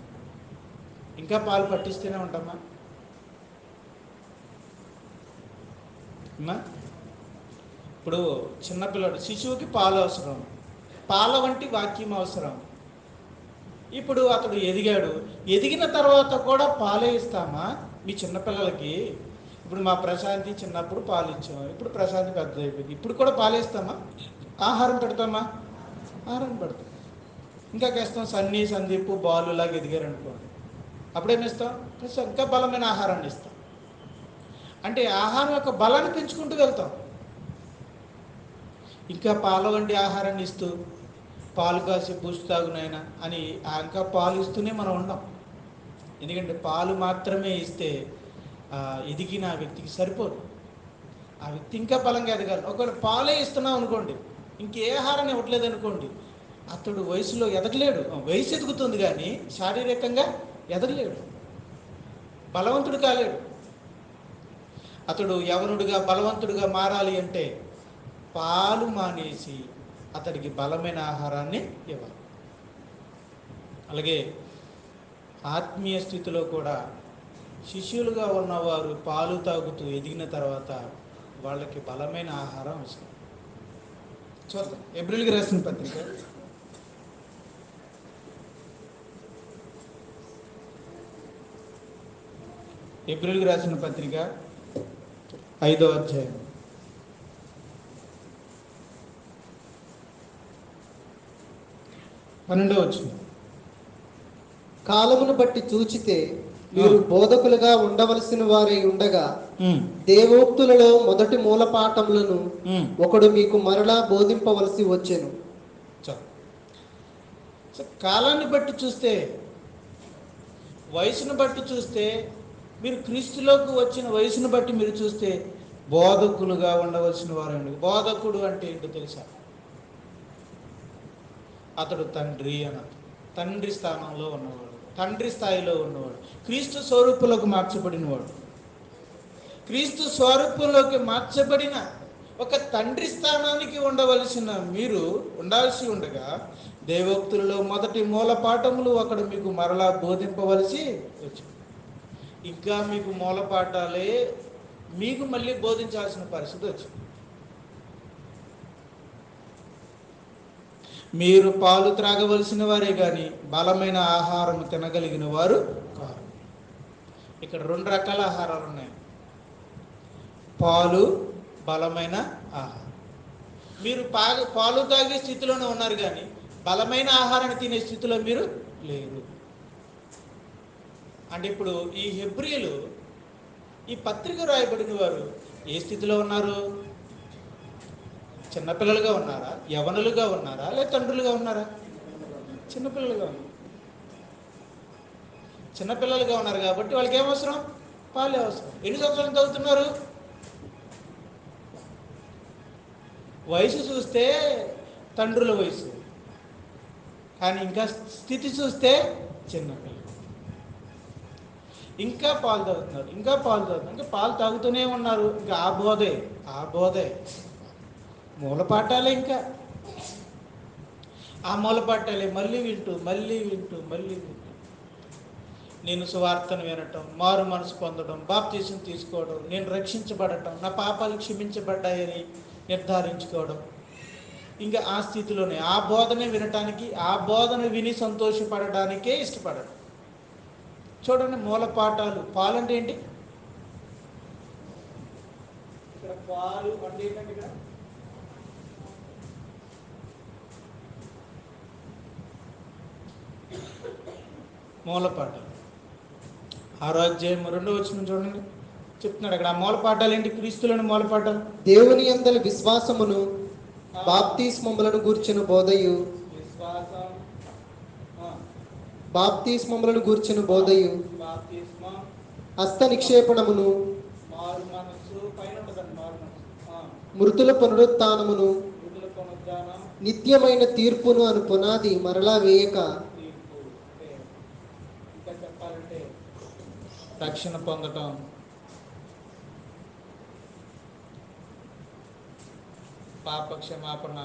ఇంకా పాలు పట్టిస్తూనే ఉంటామా? ఇప్పుడు చిన్నపిల్లడు శిశువుకి పాలు అవసరం, పాల వంటి వాక్యం అవసరం. ఇప్పుడు అతడు ఎదిగాడు, ఎదిగిన తర్వాత కూడా పాలే ఇస్తామా మీ చిన్నపిల్లలకి? ఇప్పుడు మా ప్రశాంతి చిన్నప్పుడు పాలు ఇచ్చాము, ఇప్పుడు ప్రశాంతి పెద్ద అయిపోయింది, ఇప్పుడు కూడా పాలేస్తామా? ఆహారం పెడతామా? ఆహారం పెడతాం. ఇంకా కష్టం సన్నీ సందీపు బాలులాగా ఎదిగారు అనుకోండి, అప్పుడేమిస్తాం? ఇంకా బలమైన ఆహారాన్ని ఇస్తాం. అంటే ఆహారం యొక్క బలాన్ని పెంచుకుంటూ వెళ్తాం. ఇంకా పాల వంటి ఆహారాన్ని ఇస్తూ పాలు కాసి బూస్ట్ తాగునైనా అని ఇంకా పాలు ఇస్తూనే మనం ఉండం. ఎందుకంటే పాలు మాత్రమే ఇస్తే ఎదిగిన ఆ వ్యక్తికి సరిపోదు. ఆ వ్యక్తి ఇంకా బలంగా ఎదగాలి. ఒకవేళ పాలే ఇస్తున్నాం అనుకోండి, ఇంకే ఆహారాన్ని ఇవ్వట్లేదు అనుకోండి, అతడు వయసులో ఎదగలేడు. వయసు ఎదుగుతుంది కానీ శారీరకంగా ఎదగలేడు, బలవంతుడు కాలేడు. అతడు యవనుడిగా బలవంతుడిగా మారాలి అంటే పాలు మానేసి అతడికి బలమైన ఆహారాన్ని ఇవ్వాలి. అలాగే ఆత్మీయ స్థితిలో కూడా శిష్యులుగా ఉన్నవారు పాలు తాగుతూ ఎదిగిన తర్వాత వాళ్ళకి బలమైన ఆహారం అవసరం. చూద్దాం ఎబ్రిల్కి రాసిన పత్రిక ఏప్రిల్కి రాసిన పత్రిక 5వ అధ్యాయం 12వ వచనం. కాలమును బట్టి చూచితే మీరు బోధకులుగా ఉండవలసిన వారై ఉండగా దేవోక్తులలో మొదటి మూలపాఠములను ఒకడు మీకు మరలా బోధింపవలసి వచ్చెను. కాలాన్ని బట్టి చూస్తే, వయసును బట్టి చూస్తే, మీరు క్రీస్తులోకి వచ్చిన వయసును బట్టి మీరు చూస్తే బోధకులుగా ఉండవలసిన వారు. బోధకుడు అంటే ఏంటో తెలుసా? అతడు తండ్రి అన్నది, తండ్రి స్థానంలో ఉన్నవాడు, తండ్రి స్థాయిలో ఉన్నవాడు, క్రీస్తు స్వరూపులోకి మార్చబడినవాడు. క్రీస్తు స్వరూపంలోకి మార్చబడిన ఒక తండ్రి స్థానానికి ఉండవలసిన మీరు ఉండాల్సి ఉండగా దేవోక్తులలో మొదటి మూలపాఠములు ఒకడు మీకు మరలా బోధింపవలసి వచ్చింది. ఇంకా మీకు మూలపాఠాలే మీకు మళ్ళీ బోధించాల్సిన పరిస్థితి వచ్చింది. మీరు పాలు త్రాగవలసిన వారే కానీ బలమైన ఆహారం తినగలిగిన వారు కారు. ఇక్కడ 2 రకాల ఆహారాలు ఉన్నాయి, పాలు, బలమైన ఆహారం. మీరు పాలు తాగే స్థితిలోనే ఉన్నారు కానీ బలమైన ఆహారాన్ని తినే స్థితిలో మీరు లేరు. అంటే ఇప్పుడు ఈ హెబ్రీయులు ఈ పత్రిక రాయబడిన వారు ఏ స్థితిలో ఉన్నారు? చిన్నపిల్లలుగా ఉన్నారా, యవనులుగా ఉన్నారా, లేదా తండ్రులుగా ఉన్నారా? చిన్నపిల్లలుగా ఉన్నారు. చిన్నపిల్లలుగా ఉన్నారు కాబట్టి వాళ్ళకి ఏం అవసరం? పాలే అవసరం. ఎన్ని సంవత్సరాలు చదువుతున్నారు? వయసు చూస్తే తండ్రుల వయసు, కానీ ఇంకా స్థితి చూస్తే చిన్నపిల్లలు. ఇంకా పాలు తాగుతున్నారు, ఇంకా పాలు తాగుతున్నారు, ఇంకా పాలు తాగుతూనే ఉన్నారు. ఇంకా ఆ బోధే మూలపాఠాలే. ఇంకా ఆ మూలపాఠాలే మళ్ళీ వింటూ నేను సువార్తను వినటం, మారు మనసు పొందడం, బాప్తీసం తీసుకోవడం, నేను రక్షించబడటం, నా పాపాలు క్షమించబడ్డాయని నిర్ధారించుకోవడం. ఇంకా ఆ స్థితిలోనే ఆ బోధనే వినటానికి, ఆ బోధన విని సంతోషపడడానికే ఇష్టపడడం. చూడండి, మూలపాఠాలు. పాలు అంటే ఏంటి? ఇక్కడ పాలు అంటే ఏంటంటే ఇక్కడ మూలపాఠాలు. 6వ అధ్యాయం 2వ వచనం చూడండి, చెప్తున్నాడు అక్కడ. ఆ మూలపాఠాలు ఏంటి? క్రీస్తులోని మూలపాఠాలు. దేవుని యందలి విశ్వాసమును బాప్తిస్మములను గూర్చిన బోధయు, విశ్వాసం, బాప్తిస్మములను గూర్చిన బోధయు, బాప్తిస్మం, హస్త నిక్షేపణమును, మారు మనస్సు, పైన ఉంటుందండి మారు మనస్సు, మృతుల పునరుత్థానమును, మృతుల పునరుద్ధానం, నిత్యమైన తీర్పును అను పునాది మరలా వేయక, తీర్పు. ఇంకా చెప్పాలంటే రక్షణ పొందటం, పాప క్షమాపణ,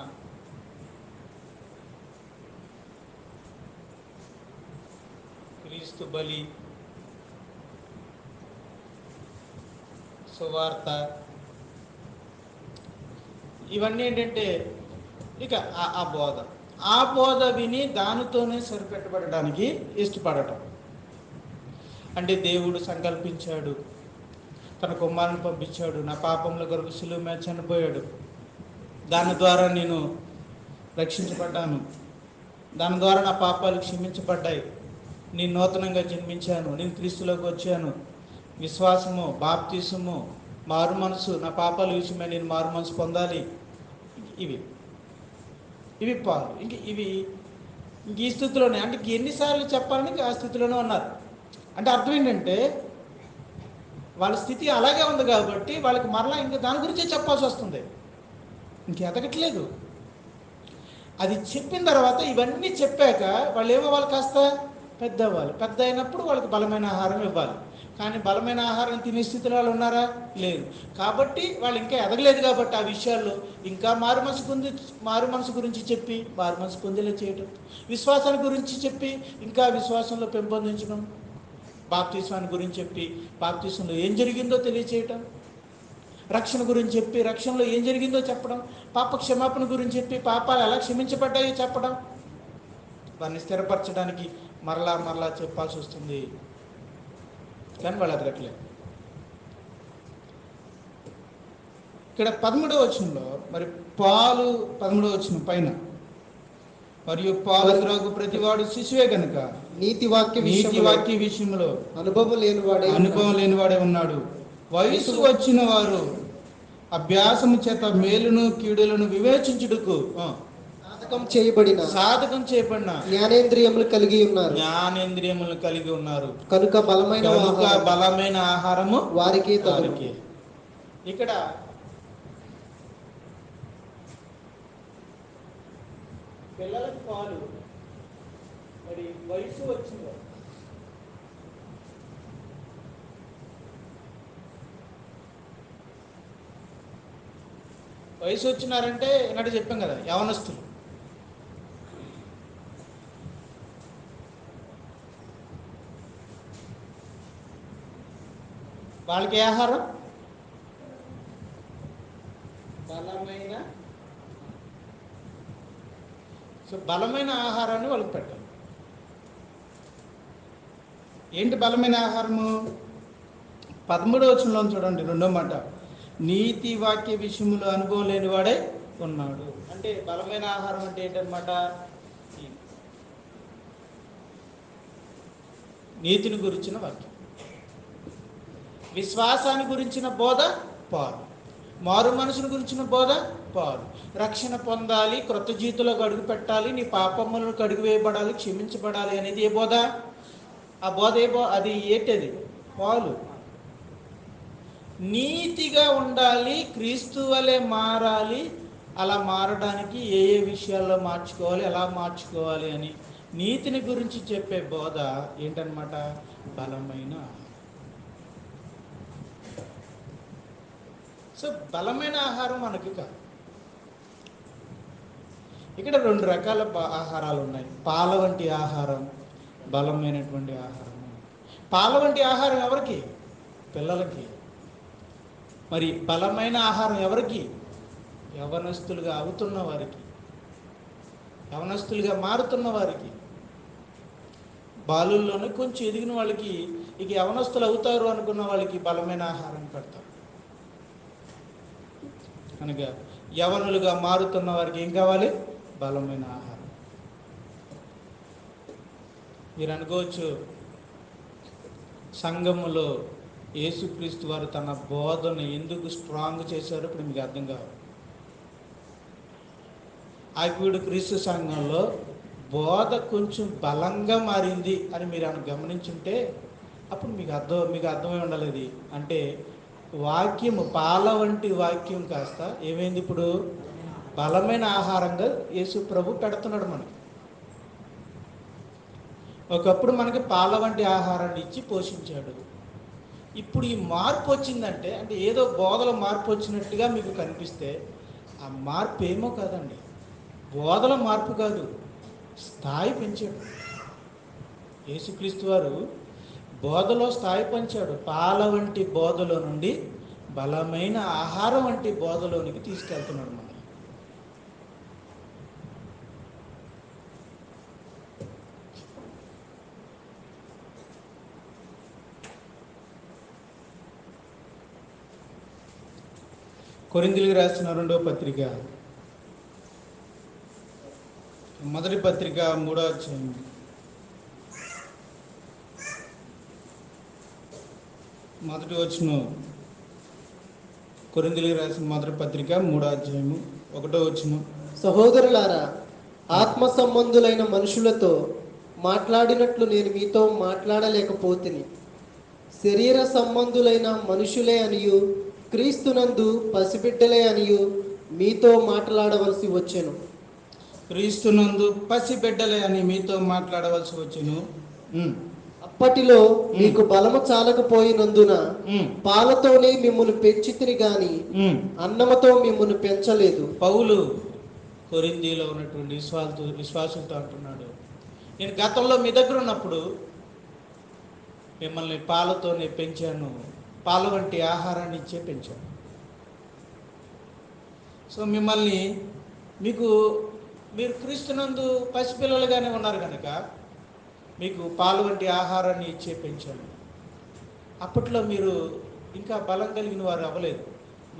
క్రీస్తు బలి, సువార్త, ఇవన్నీ ఏంటంటే ఇక ఆ బోధ విని దానితోనే సరిపెట్టబడడానికి ఇష్టపడటం. అంటే దేవుడు సంకల్పించాడు, తన కుమారుని పంపించాడు, నా పాపముల కొరకు శిలువ మీద చనిపోయాడు, దాని ద్వారా నేను రక్షించబడ్డాను, దాని ద్వారా నా పాపాలు క్షమించబడ్డాయి, నేను నూతనంగా జన్మించాను, నేను క్రీస్తులోకి వచ్చాను, విశ్వాసము, బాప్తిసము, మారు మనసు, నా పాపాల విషయమై నేను మారు మనసు పొందాలి. ఇవి పాలు. ఇవి ఈ స్థితిలోనే, అంటే ఎన్నిసార్లు చెప్పాలని ఆ స్థితిలోనే ఉన్నారు. అంటే అర్థం ఏంటంటే వాళ్ళ స్థితి అలాగే ఉంది కాబట్టి వాళ్ళకి మరలా ఇంకా దాని గురించే చెప్పాల్సి వస్తుంది, ఎదగట్లేదు. అది చెప్పిన తర్వాత, ఇవన్నీ చెప్పాక వాళ్ళు ఏమవ్వాలి? కాస్త పెద్ద అవ్వాలి. పెద్ద అయినప్పుడు వాళ్ళకి బలమైన ఆహారం ఇవ్వాలి. కానీ బలమైన ఆహారం తినే స్థితిలో వాళ్ళు ఉన్నారా? లేదు. కాబట్టి వాళ్ళు ఇంకా ఎదగలేదు. కాబట్టి ఆ విషయాల్లో ఇంకా మారు మనసు గురించి చెప్పి మారు మనసు పొందేలా చేయటం, విశ్వాసాన్ని గురించి చెప్పి ఇంకా విశ్వాసంలో పెంపొందించడం, బాప్తీసాన్ని గురించి చెప్పి బాప్తీసంలో ఏం జరిగిందో తెలియచేయటం, రక్షణ గురించి చెప్పి రక్షణలో ఏం జరిగిందో చెప్పడం, పాప క్షమాపణ గురించి చెప్పి పాపాలు ఎలా క్షమించబడ్డాయో చెప్పడం. వారిని స్థిరపరచడానికి మరలా చెప్పాల్సి వస్తుంది. కానీ వాళ్ళు ఎదగట్లేదు. ఇక్కడ 13వ వచనంలో మరి పాలు, 13వ వచనం పైన, మరియు పాలు త్రాగు ప్రతివాడు శిశువే గనుక నీతి వాక్య విషయంలో అనుభవం లేనివాడే ఉన్నాడు. వయసు వచ్చిన వారు అభ్యాసము చేత మేలును కీడులను వివేచించుటకు సాధకం చేయబడిన జ్ఞానేంద్రియములు కలిగి ఉన్నారు. కనుక బలమైన ఆహారము వారికి. ఇక్కడ పిల్లలకు పాలు, మరి వయసు వచ్చిందో వయసు వచ్చినారంటే ఈనాడు చెప్పాం కదా, యవనస్తులు. వాళ్ళకి ఆహారం బలమైన ఆహారాన్ని వాళ్ళకి పెట్టాలి. ఏంటి బలమైన ఆహారము? 13వ వచనంలో చూడండి, 2వ మాట, నీతి వాక్య విషయంలో అనుభవం లేని వాడే ఉన్నాడు. అంటే బలమైన ఆహారం అంటే ఏంటన్నమాట? నీతిని గురించిన వాక్యం. విశ్వాసాన్ని గురించిన బోధ పాలు, మారు మనసును గురించిన బోధ పాలు, రక్షణ పొందాలి, క్రొత్త జీవితంలోకి అడుగు పెట్టాలి, నీ పాపములను కడుగు వేయబడాలి, క్షమించబడాలి అనేది ఏ బోధ? ఆ బోధ అది ఏంటది? పాలు. నీతిగా ఉండాలి, క్రీస్తు వలె మారాలి, అలా మారడానికి ఏ ఏ విషయాల్లో మార్చుకోవాలి, ఎలా మార్చుకోవాలి అని నీతిని గురించి చెప్పే బోధ ఏంటన్నమాట? బలమైన. సో బలమైన ఆహారం మనకి కాదు. ఇక్కడ 2 రకాల ఆహారాలు ఉన్నాయి. పాల వంటి ఆహారం, బలమైనటువంటి ఆహారం. పాల వంటి ఆహారం ఎవరికి? పిల్లలకి. మరి బలమైన ఆహారం ఎవరికి? యవనస్తులుగా అవుతున్న వారికి, యవనస్తులుగా మారుతున్న వారికి. బాలుల్లోనే కొంచెం ఎదిగిన వాళ్ళకి, ఇక యవనస్తులు అవుతారు అనుకున్న వాళ్ళకి బలమైన ఆహారం పెడతారు. కనుక యవనులుగా మారుతున్న వారికి ఏం కావాలి? బలమైన ఆహారం. మీరు అనుకోవచ్చు, సంఘములో యేసుక్రీస్తు వారు తన బోధన ఎందుకు స్ట్రాంగ్ చేశారో ఇప్పుడు మీకు అర్థం కావాలి. ఆకివీడు క్రీస్తు సంఘంలో బోధ కొంచెం బలంగా మారింది అని మీరు గమనించుంటే అప్పుడు మీకు అర్థమై ఉండాలి. అంటే వాక్యము, పాల వంటి వాక్యం కాస్త ఏమైంది? ఇప్పుడు బలమైన ఆహారంగా యేసు ప్రభు పెడుతున్నాడు మనకి. ఒకప్పుడు మనకి పాల వంటి ఆహారాన్ని ఇచ్చి పోషించాడు. ఇప్పుడు ఈ మార్పు వచ్చిందంటే, అంటే ఏదో బోధలో మార్పు వచ్చినట్టుగా మీకు కనిపిస్తే ఆ మార్పు ఏమో కాదండి. బోధలో మార్పు కాదు, స్థాయి పెంచాడు. యేసుక్రీస్తు వారు బోధలో స్థాయి పెంచాడు. పాల వంటి బోధలో నుండి బలమైన ఆహారం వంటి బోధలోనికి తీసుకెళ్తున్నాడు మనం. కొరింథీయులకు రాసిన 2వ పత్రిక, మొదటి పత్రిక 3వ అధ్యాయం, మొదటి వచనం. కొరింథీయులకు రాసిన మొదటి పత్రిక 3వ అధ్యాయము 1వ వచనం. సహోదరులారా, ఆత్మ సంబంధులైన మనుషులతో మాట్లాడినట్లు నేను మీతో మాట్లాడలేకపోతిని. శరీర సంబంధులైన మనుషులే అనియు క్రీస్తునందు పసిబిడ్డలే అనియు మీతో మాట్లాడవలసి వచ్చెను. క్రీస్తునందు పసిబిడ్డలే అని మీతో మాట్లాడవలసి వచ్చెను. అప్పటిలో మీకు బలము చాలకపోయినందున పాలతోనే మిమ్మల్ని పెంచితిని గాని అన్నముతో మిమ్మల్ని పెంచలేదు. పౌలు కొరింథీలో ఉన్నటువంటి విశ్వాసులతో అంటున్నాడు, నేను గతంలో మీ దగ్గర ఉన్నప్పుడు మిమ్మల్ని పాలతోనే పెంచాను, పాల వంటి ఆహారాన్ని ఇచ్చే పెంచాను. సో మిమ్మల్ని మీరు క్రీస్తునందు పసిపిల్లలుగానే ఉన్నారు కనుక మీకు పాల వంటి ఆహారాన్ని ఇచ్చే పెంచాను. అప్పట్లో మీరు ఇంకా బలం కలిగిన వారు అవ్వలేదు,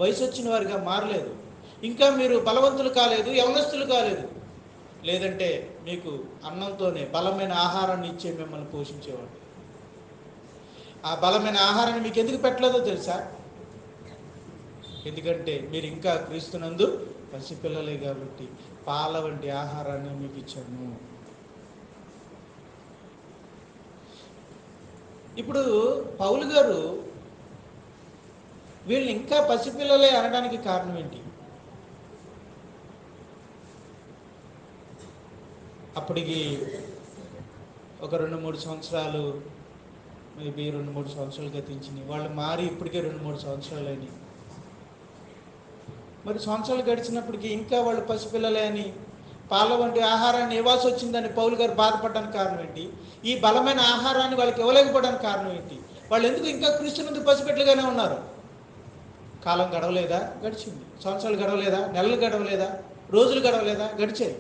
వయసు వచ్చిన వారిగా మారలేదు, ఇంకా మీరు బలవంతులు కాలేదు, యవనస్తులు కాలేదు. లేదంటే మీకు అన్నంతోనే బలమైన ఆహారాన్ని ఇచ్చే మిమ్మల్ని పోషించేవాడు. ఆ బలమైన ఆహారాన్ని మీకు ఎందుకు పెట్టలేదో తెలుసా? ఎందుకంటే మీరు ఇంకా క్రీస్తునందు పసిపిల్లలే కాబట్టి పాల వంటి ఆహారాన్ని మీకు ఇచ్చాను. ఇప్పుడు పౌలు గారు వీళ్ళని ఇంకా పసిపిల్లలే అనడానికి కారణం ఏంటి? అప్పటికి ఒక 2-3 సంవత్సరాలు, మేబీ 2-3 సంవత్సరాలు గతించినాయి. వాళ్ళు మారి ఇప్పటికే 2-3 సంవత్సరాలు అయినాయి. మరి సంవత్సరాలు గడిచినప్పటికీ ఇంకా వాళ్ళు పసిపిల్లలే అని పాల వంటి ఆహారాన్ని ఇవ్వాల్సి వచ్చిందని పౌలు గారు బాధపడడానికి కారణం ఏంటి? ఈ బలమైన ఆహారాన్ని వాళ్ళకి ఇవ్వలేకపోవడానికి కారణం ఏంటి? వాళ్ళు ఎందుకు ఇంకా క్రీస్తునందు పసిపెట్లుగానే ఉన్నారు? కాలం గడవలేదా? గడిచింది. సంవత్సరాలు గడవలేదా? నెలలు గడవలేదా? రోజులు గడవలేదా? గడిచాయి.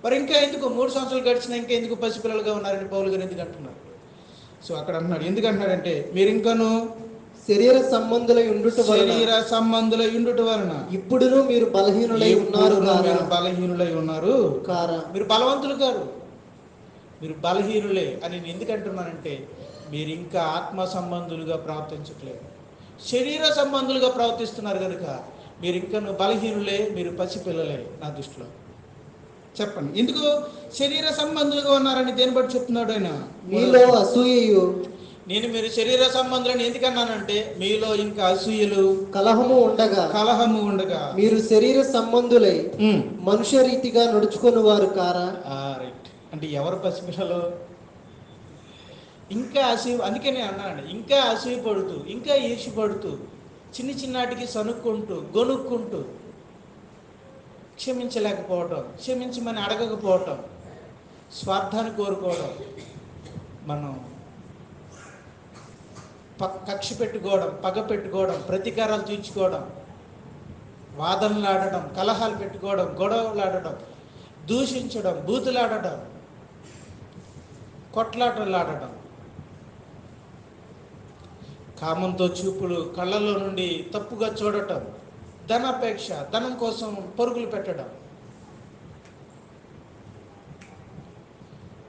మరి ఇంకా ఎందుకు 3 సంవత్సరాలు గడిచినా ఇంకా ఎందుకు పసిపిల్లలుగా ఉన్నారని పౌలు గారు ఎందుకు అంటున్నారు? సో అక్కడ అంటున్నాడు, ఎందుకు అంటున్నాడంటే మీరు ఇంకాను శరీర సంబంధులై ఉండుట వలన ఇప్పుడును మీరు బలహీనులై ఉన్నారు కారా? మీరు బలవంతులు కారు, మీరు బలహీనులే అని నేను ఎందుకు అంటున్నానంటే మీరు ఇంకా ఆత్మ సంబంధులుగా ప్రవర్తించట్లేదు. శరీర సంబంధులుగా ప్రవర్తిస్తున్నారు కనుక మీరు ఇంకా బలహీనులే, మీరు పసిపిల్లలే నా దృష్టిలో. చెప్పండి, ఎందుకు శరీర సంబంధులుగా ఉన్నారని దేని బట్టి చెప్తున్నాడు ఆయన? మీలో అసూయయు నేను మీరు శరీర సంబంధులని ఎందుకన్నానంటే మీలో ఇంకా అసూయలు, కలహము ఉండగా మీరు శరీర సంబంధులై మనుష్య రీతిగా నడుచుకుని వారు కారా? రైట్. అంటే ఎవరు పసిపిల్లలు? ఇంకా అసూయ. అందుకే నేను అన్నానండి, ఇంకా అసూయ పడుతూ, ఇంకా ఈర్ష పడుతూ, చిన్నాటికి సనుక్కుంటూ, గొనుక్కుంటూ, క్షమించలేకపోవటం, క్షమించమని అడగకపోవటం, స్వార్థాన్ని కోరుకోవడం, మనం కక్ష పెట్టుకోవడం, పగ పెట్టుకోవడం, ప్రతీకారాలు తీర్చుకోవడం, వాదనలు ఆడటం, కలహాలు పెట్టుకోవడం, గొడవలు ఆడటం, దూషించడం, బూతులాడటం, కొట్లాటలు ఆడటం, కామంతో చూపులు, కళ్ళల్లో నుండి తప్పుగా చూడటం, ధనాపేక్ష, ధనం కోసం పరుగులు పెట్టడం,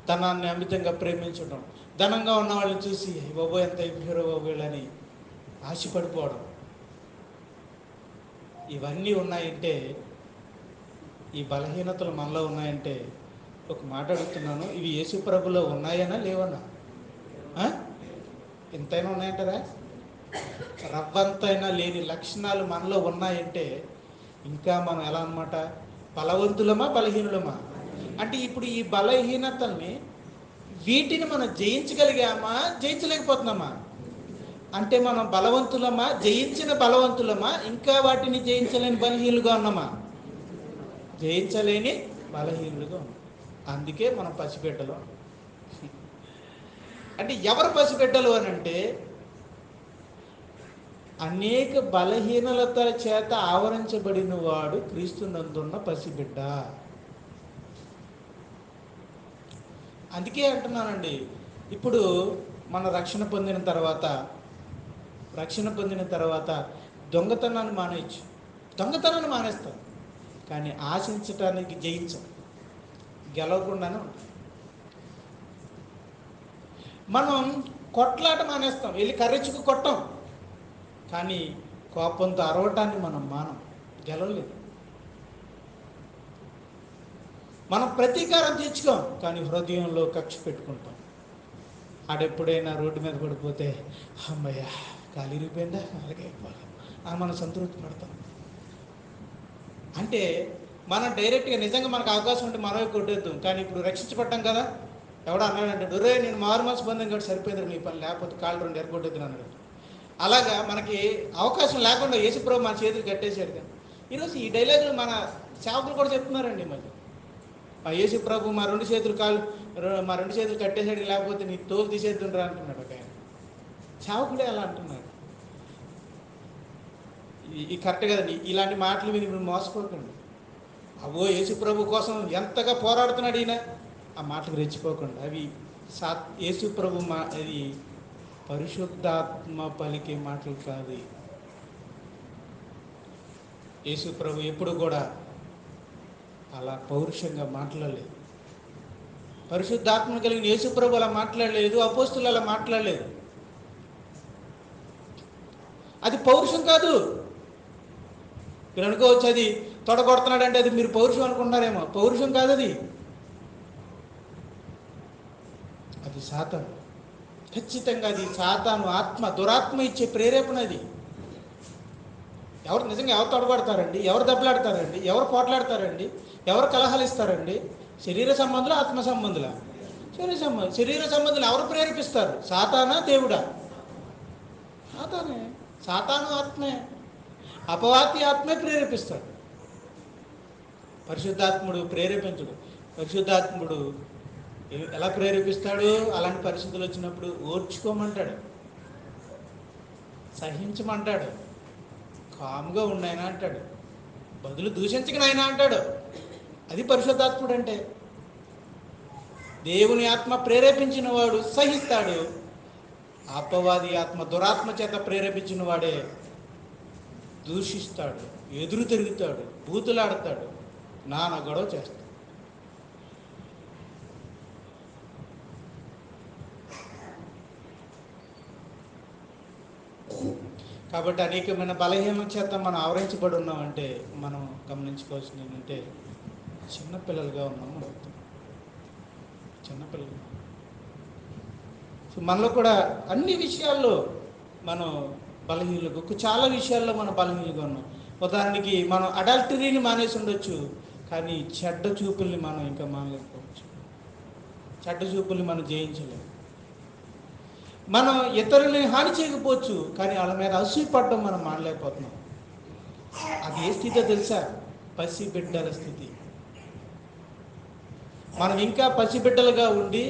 ధనాన్ని అమితంగా ప్రేమించడం, ధనంగా ఉన్న వాళ్ళని చూసి బాబో ఎంత అయిపోయారో బాబోళ్ళని ఆశపడిపోవడం, ఇవన్నీ ఉన్నాయంటే, ఈ బలహీనతలు మనలో ఉన్నాయంటే ఒక మాట అడుగుతున్నాను, ఇవి యేసు ప్రభులో ఉన్నాయనా లేవన్నా? ఎంతైనా ఉన్నాయంటారా? రవ్వంతైనా లేని లక్షణాలు మనలో ఉన్నాయంటే ఇంకా మనం ఎలా అన్నమాట? బలవంతులమా బలహీనులమా? అంటే ఇప్పుడు ఈ బలహీనతల్ని వీటిని మనం జయించగలిగామా, జయించలేకపోతున్నామా? అంటే మనం బలవంతులమా, జయించిన బలవంతులమా, ఇంకా వాటిని జయించలేని బలహీనులుగా ఉన్నామా? జయించలేని బలహీనులుగా ఉన్నాం. అందుకే మనం పసిబిడ్డలు. అంటే ఎవరు పసిబిడ్డలు అని అంటే అనేక బలహీనతల చేత ఆవరించబడిన వాడు క్రీస్తునందున్న పసిబిడ్డ. అందుకే అంటున్నానండి, ఇప్పుడు మన రక్షణ పొందిన తర్వాత దొంగతనాన్ని మానేయచ్చు. దొంగతనాన్ని మానేస్తాం, కానీ ఆశించటానికి జయించం, గెలవకుండానే ఉంటాం. మనం కొట్లాట మానేస్తాం, వెళ్ళి కర్రెచ్చుకు కొట్టాం, కానీ కోపంతో అరవటాన్ని మనం మానం, గెలవలేదు. మనం ప్రతీకారం తీర్చుకోం, కానీ హృదయంలో కక్ష పెట్టుకుంటాం. ఆడెప్పుడైనా రోడ్డు మీద పడిపోతే అమ్మయ్య కాలు ఇరిగిపోయిందా, అలాగే అని మనం సంతృప్తి పడతాం. అంటే మనం డైరెక్ట్గా నిజంగా మనకు అవకాశం ఉంటే మనమే కొట్టేద్దాం, కానీ ఇప్పుడు రక్షించబడ్డాం కదా, ఎవడో అన్నాడంటే డొరే నేను మారుమనసు పొందాను కాబట్టి సరిపోయింది మీ పని, లేకపోతే కాళ్ళు రెండు ఎరగొట్టేద్దాను అన్నాడు. అలాగా మనకి అవకాశం లేకుండా యేసుప్రభు మన చేతులు కట్టేశాడు. కానీ ఈరోజు ఈ డైలాగులు మన సేవకులు కూడా చెప్తున్నారండి. మరి మా యేసుప్రభు మా రెండు చేతులు కట్టేశాడు, లేకపోతే నీ తోలు తీసేద్దుండ్రా అంటున్నాడు ఒక ఆయన. సేవకుడే అలా అంటున్నాడు. ఈ కరెక్ట్ కదండి. ఇలాంటి మాటలు విని మీరు మోసపోకండి. అవో యేసుప్రభు కోసం ఎంతగా పోరాడుతున్నాడు ఈయన, ఆ మాటలు రెచ్చిపోకండి. అవి యేసుప్రభు అది పరిశుద్ధాత్మ పలికే మాటలు కాదు. యేసుప్రభు ఎప్పుడు కూడా అలా పౌరుషంగా మాట్లాడలేదు. పరిశుద్ధాత్మ కలిగిన యేసుప్రభు అలా మాట్లాడలేదు, అపోస్తులు అలా మాట్లాడలేదు. అది పౌరుషం కాదు. మీరు అనుకోవచ్చు అది తొడగొడుతున్నాడు అంటే అది మీరు పౌరుషం అనుకుంటున్నారేమో. పౌరుషం కాదు అది, అది సాతాను. ఖచ్చితంగా అది సాతాను ఆత్మ, దురాత్మ ఇచ్చే ప్రేరేపణ అది. ఎవరు నిజంగా ఎవరు తొడగొడతారండి, ఎవరు దెబ్బలాడతారండి, ఎవరు పోట్లాడతారండి, ఎవరు కలహాలు ఇస్తారండి? శరీర సంబంధులు, ఆత్మ సంబంధుల? శరీర సంబంధులు ఎవరు ప్రేరేపిస్తారు? సాతానా దేవుడా? సాతానే. సాతాను ఆత్మే, అపవాది ఆత్మే ప్రేరేపిస్తాడు. పరిశుద్ధాత్ముడు ప్రేరేపించడు. పరిశుద్ధాత్ముడు ఎలా ప్రేరేపిస్తాడు? అలాంటి పరిస్థితులు వచ్చినప్పుడు ఓర్చుకోమంటాడు, సహించమంటాడు, కాముగా ఉండైనా అంటాడు, బదులు దూషించకనైనా అంటాడు. అది పరిశుద్ధాత్ముడు అంటే. దేవుని ఆత్మ ప్రేరేపించిన వాడు సహిస్తాడు, అపవాది ఆత్మ, దురాత్మ చేత ప్రేరేపించిన వాడే దూషిస్తాడు, ఎదురు తిరుగుతాడు, బూతులాడతాడు, నానా గొడవ చేస్తాడు. కాబట్టి అనేకమైన బలహీనల చేత మనం ఆవరించబడి ఉన్నామంటే మనం గమనించుకోవాల్సింది ఏంటంటే చిన్నపిల్లలుగా ఉన్నాము అని అర్థం. చిన్నపిల్లలు. సో మనలో కూడా అన్ని విషయాల్లో మనం బలహీనలకు, చాలా విషయాల్లో మనం బలహీనలుగా ఉన్నాం. ఉదాహరణకి మనం అడల్టరీని మానేసి ఉండొచ్చు, కానీ చెడ్డ చూపుల్ని మనం ఇంకా మానలేకపోవచ్చు. చెడ్డ చూపుల్ని మనం జయించలేము. మనం ఇతరులని హాని చేయకపోవచ్చు, కానీ వాళ్ళ మీద అసూయపడడం మనం మానలేకపోతున్నాం. అది ఏ స్థితిలో తెలుసా? పసిబిడ్డల స్థితి. మనం ఇంకా పసిబిడ్డలుగా ఉండి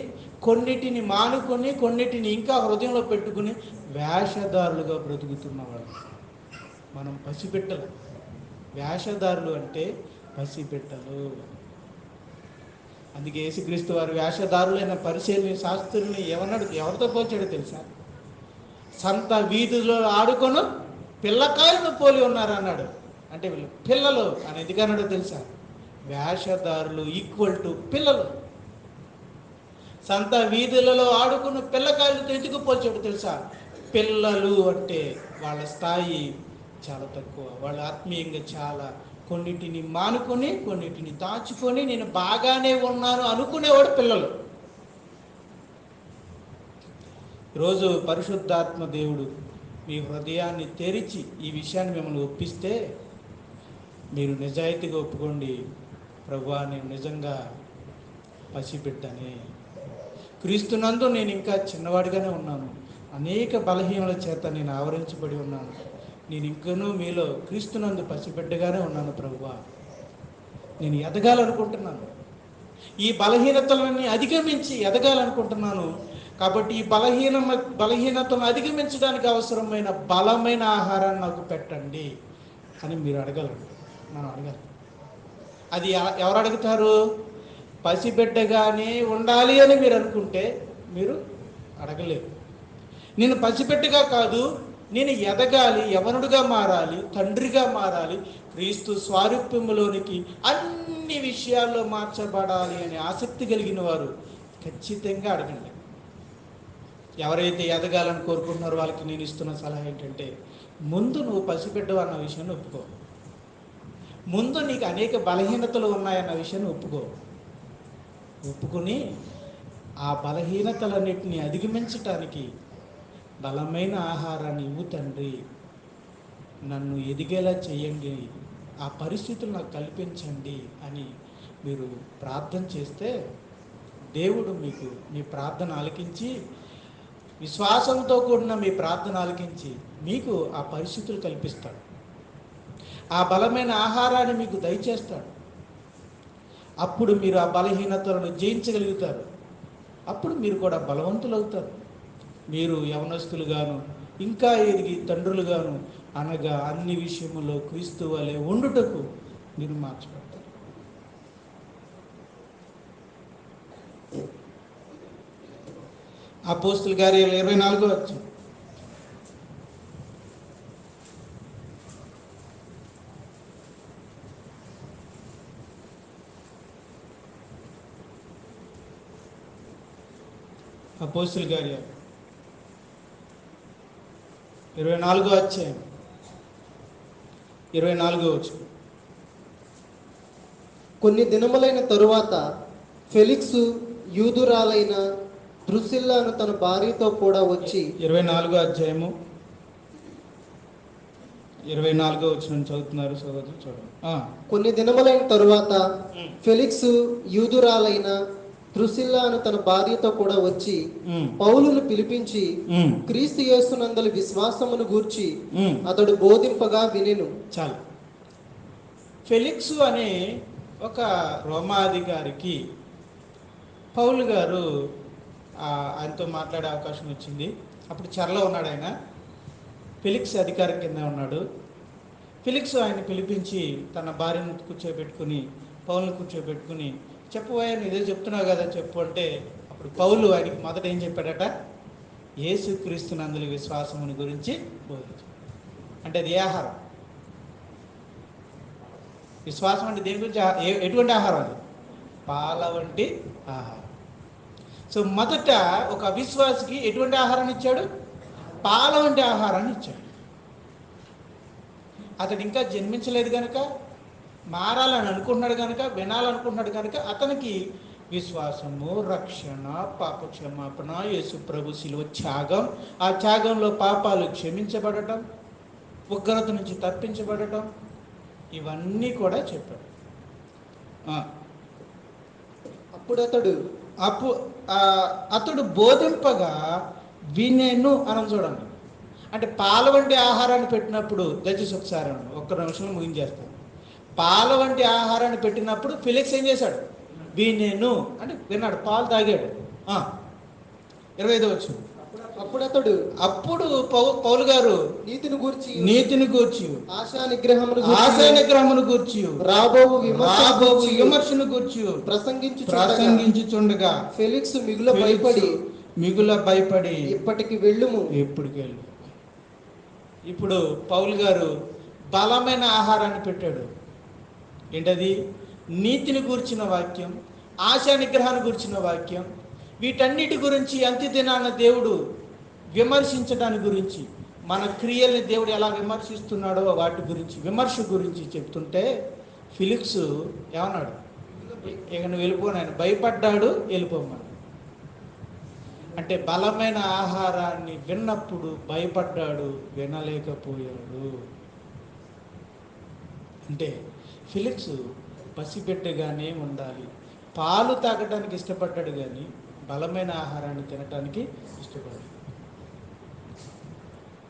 కొన్నిటిని మానుకొని కొన్నిటిని ఇంకా హృదయంలో పెట్టుకుని వేషధారులుగా బ్రతుకుతున్నవాళ్ళు మనం. పసిబిడ్డలు. వేషధారులు అంటే పసిబిడ్డలు. అందుకే యేసుక్రీస్తు వారు వేషధారులైన పరిశీలన శాస్త్రుల్ని ఎవరితో పోల్చాడో తెలుసా? సంత వీధుల్లో ఆడుకొను పిల్లకాయలను పోలి ఉన్నారు అన్నాడు. అంటే వీళ్ళు పిల్లలు అని ఎందుకన్నాడో తెలుసా? వేషధారులు ఈక్వల్ టు పిల్లలు. సంత వీధులలో ఆడుకున్న పిల్లకాయలతో ఎందుకు పోల్చాడు తెలుసా? పిల్లలు అంటే వాళ్ళ స్థాయి చాలా తక్కువ. వాళ్ళు ఆత్మీయంగా చాలా కొన్నిటిని మానుకొని కొన్నిటిని దాచుకొని నేను బాగానే ఉన్నాను అనుకునేవాడు పిల్లలు. ఈరోజు పరిశుద్ధాత్మ దేవుడు మీ హృదయాన్ని తెరిచి ఈ విషయాన్ని మిమ్మల్ని ఒప్పిస్తే మీరు నిజాయితీగా ఒప్పుకోండి, ప్రభువా నేను నిజంగా పసిబిడ్డనే, క్రీస్తునందు నేను ఇంకా చిన్నవాడిగానే ఉన్నాను, అనేక బలహీనల చేత నేను ఆవరించబడి ఉన్నాను, నేను ఇంకనూ మీలో క్రీస్తునందు పసిబిడ్డగానే ఉన్నాను ప్రభువా, నేను ఎదగాలనుకుంటున్నాను, ఈ బలహీనతలన్నీ అధిగమించి ఎదగాలనుకుంటున్నాను. కాబట్టి ఈ బలహీనతను అధిగమించడానికి అవసరమైన బలమైన ఆహారాన్ని నాకు పెట్టండి అని మీరు అడగాలండి. మనం అడగాలి. అది ఎవరు అడుగుతారు? పసిబిడ్డగానే ఉండాలి అని మీరు అనుకుంటే మీరు అడగలేరు. నేను పసిబిడ్డగా కాదు, నేను ఎదగాలి, యవనుడిగా మారాలి, తండ్రిగా మారాలి, క్రీస్తు స్వారూప్యములోనికి అన్ని విషయాల్లో మార్చబడాలి అనే ఆసక్తి కలిగిన వారు ఖచ్చితంగా అడగండి. ఎవరైతే ఎదగాలని కోరుకుంటున్నారో వాళ్ళకి నేను ఇస్తున్న సలహా ఏంటంటే, ముందు నువ్వు పసిబిడ్డవు అన్న విషయాన్ని ఒప్పుకో. ముందు నీకు అనేక బలహీనతలు ఉన్నాయన్న విషయాన్ని ఒప్పుకొని ఆ బలహీనతలన్నిటిని అధిగమించటానికి బలమైన ఆహారాన్ని ఇవ్వు తండ్రి, నన్ను ఎదిగేలా చేయండి, ఆ పరిస్థితులు నాకు కల్పించండి అని మీరు ప్రార్థన చేస్తే దేవుడు మీకు మీ ప్రార్థన ఆలకించి, విశ్వాసంతో కూడిన మీ ప్రార్థన ఆలకించి మీకు ఆ పరిస్థితులు కల్పిస్తాడు, ఆ బలమైన ఆహారాన్ని మీకు దయచేస్తాడు. అప్పుడు మీరు ఆ బలహీనతలను జయించగలుగుతారు. అప్పుడు మీరు కూడా బలవంతులవుతారు. మీరు యవనస్తులుగాను ఇంకా ఎదిగి తండ్రులుగాను అనగా అన్ని విషయములో క్రీస్తు వలె ఉండుటకు మీరు మార్చబడతారు. అపోస్తుల కార్యాలు 24వ అధ్యాయం. అపోస్తుల కార్యాలు 24వ అధ్యాయం 24వ వచనం. కొన్ని దినములైన తరువాత ఫెలిక్సు యూదురాలైన ద్రుసిల్లాను తన భార్యతో కూడా వచ్చి 24వ అధ్యాయము 24వ వచనం చదువుతున్నారు సోదరులు, చూడండి. కొన్ని దినములైన తరువాత ఫెలిక్సు యూదురాలైన ద్రుసిల్లాను తన భార్యతో కూడా వచ్చి పౌలును పిలిపించి క్రీస్తు యేసునందలి విశ్వాసమును గూర్చి అతడు బోధింపగా వినెను. చాలు. ఫెలిక్సు అనే ఒక రోమాధికారికి పౌలు గారు ఆయనతో మాట్లాడే అవకాశం వచ్చింది. అప్పుడు చెరలో ఉన్నాడు ఆయన. ఫెలిక్స్ అధికారి కింద ఉన్నాడు. ఫెలిక్స్ ఆయన పిలిపించి తన భార్యను కూర్చోబెట్టుకుని పౌలును కూర్చోబెట్టుకుని, చెప్పబోయా నువ్వు ఇదే చెప్తున్నావు కదా చెప్పు అంటే, అప్పుడు పౌలు ఆయనకి మొదట ఏం చెప్పాడట? యేసుక్రీస్తునందుల విశ్వాసముని గురించి బోధించాడు. అంటే అది ఏ ఆహారం? విశ్వాసం అంటే దేని గురించి? ఎటువంటి ఆహారం అది? పాల వంటి ఆహారం. సో మొదట ఒక అవిశ్వాసికి ఎటువంటి ఆహారాన్ని ఇచ్చాడు? పాల వంటి ఆహారాన్ని ఇచ్చాడు. అతడు ఇంకా జన్మించలేదు కనుక, మారాలని అనుకుంటున్నాడు కనుక, వినాలనుకుంటున్నాడు కనుక అతనికి విశ్వాసము, రక్షణ, పాప క్షమాపణ, యేసు ప్రభు శిలువ త్యాగం, ఆ త్యాగంలో పాపాలు క్షమించబడటం, ఉగ్రత నుంచి తప్పించబడటం, ఇవన్నీ కూడా చెప్పాడు. అతడు బోధింపగా వినేను అని చూడండి. అంటే పాల వంటి ఆహారాన్ని పెట్టినప్పుడు, దయచేసి ఒకసారి ఒక్క నిమిషంలో ముగించేస్తాను. పాల వంటి ఆహారాన్ని పెట్టినప్పుడు ఫిలిక్స్ ఏం చేశాడు? వినేను అంటే విన్నాడు, పాలు తాగాడు. 25 వచ్చు. అప్పుడు పౌలు గారు నీతిని గూర్చి ఆశా నిగ్రహమును గూర్చి రాబోవు విమర్శను గూర్చి ప్రసంగించుచుండగా ఫెలిక్స్ మిగుల భయపడి ఇప్పటికి వెళ్ళు. ఇప్పుడు పౌలు గారు బలమైన ఆహారాన్ని పెట్టాడు. ఏంటది? నీతిని గూర్చిన వాక్యం, ఆశా నిగ్రహాన్ని గూర్చిన వాక్యం, వీటన్నిటి గురించి అంత్యదినాన దేవుడు విమర్శించడానికి గురించి, మన క్రియల్ని దేవుడు ఎలా విమర్శిస్తున్నాడో వాటి గురించి, విమర్శ గురించి చెప్తుంటే ఫిలిక్స్ ఏమన్నాడు? ఇక నువ్వు వెళ్ళిపోను. ఆయన భయపడ్డాడు, వెళ్ళిపోమన్నాడు. అంటే బలమైన ఆహారాన్ని విన్నప్పుడు భయపడ్డాడు, వినలేకపోయాడు. అంటే ఫిలిక్స్ పసిబిడ్డగానే ఉండాలి. పాలు తాగడానికి ఇష్టపడ్డాడు కానీ బలమైన ఆహారాన్ని తినటానికి ఇష్టపడ్డాడు.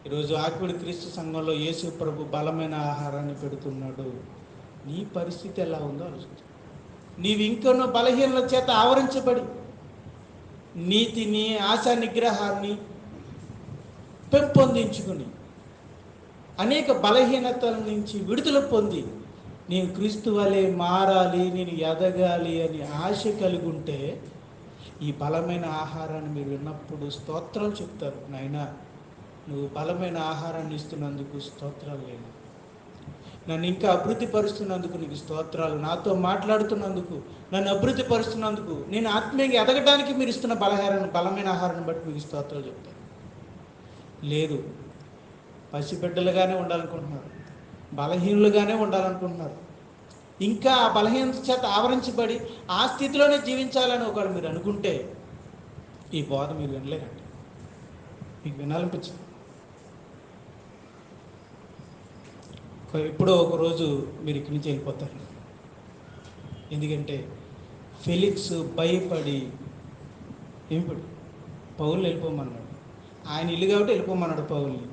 ఈరోజు ఆకివీడు క్రీస్తు సంఘంలో యేసు ప్రభు బలమైన ఆహారాన్ని పెడుతున్నాడు. నీ పరిస్థితి ఎలా ఉందో ఆలోచించు. నీవు ఇంకొన్న బలహీనల చేత ఆవరించబడి నీతిని, ఆశా నిగ్రహాన్ని పెంపొందించుకుని అనేక బలహీనతల నుంచి విడుదల పొంది నేను క్రీస్తు వలె మారాలి, నేను ఎదగాలి అని ఆశ కలిగి ఉంటే ఈ బలమైన ఆహారాన్ని మీరు విన్నప్పుడు స్తోత్రాలు చెప్తారు. నాయనా, నువ్వు బలమైన ఆహారాన్ని ఇస్తున్నందుకు స్తోత్రాలు లేదు, నన్ను ఇంకా అభివృద్ధి పరుస్తున్నందుకు నీకు స్తోత్రాలు, నాతో మాట్లాడుతున్నందుకు, నన్ను అభివృద్ధి పరుస్తున్నందుకు, నేను ఆత్మీయంగా ఎదగడానికి మీరు ఇస్తున్న బలమైన ఆహారాన్ని బట్టి మీకు స్తోత్రాలు చెప్తాను. లేదు, పసిబిడ్డలుగానే ఉండాలనుకుంటున్నారు, బలహీనులుగానే ఉండాలనుకుంటున్నారు, ఇంకా ఆ బలహీనత చేత ఆవరించబడి ఆ స్థితిలోనే జీవించాలని ఒకవేళ మీరు అనుకుంటే ఈ బోధ మీరు వినలేరండి. మీకు వినాలనిపించింది. ఎప్పుడో ఒకరోజు మీరు ఇక్కడి నుంచి వెళ్ళిపోతారు. ఎందుకంటే ఫెలిక్స్ భయపడి పౌల్ని వెళ్ళిపోమన్నాడు. ఆయన ఇల్లు కాబట్టి వెళ్ళిపోమన్నాడు పౌల్ని.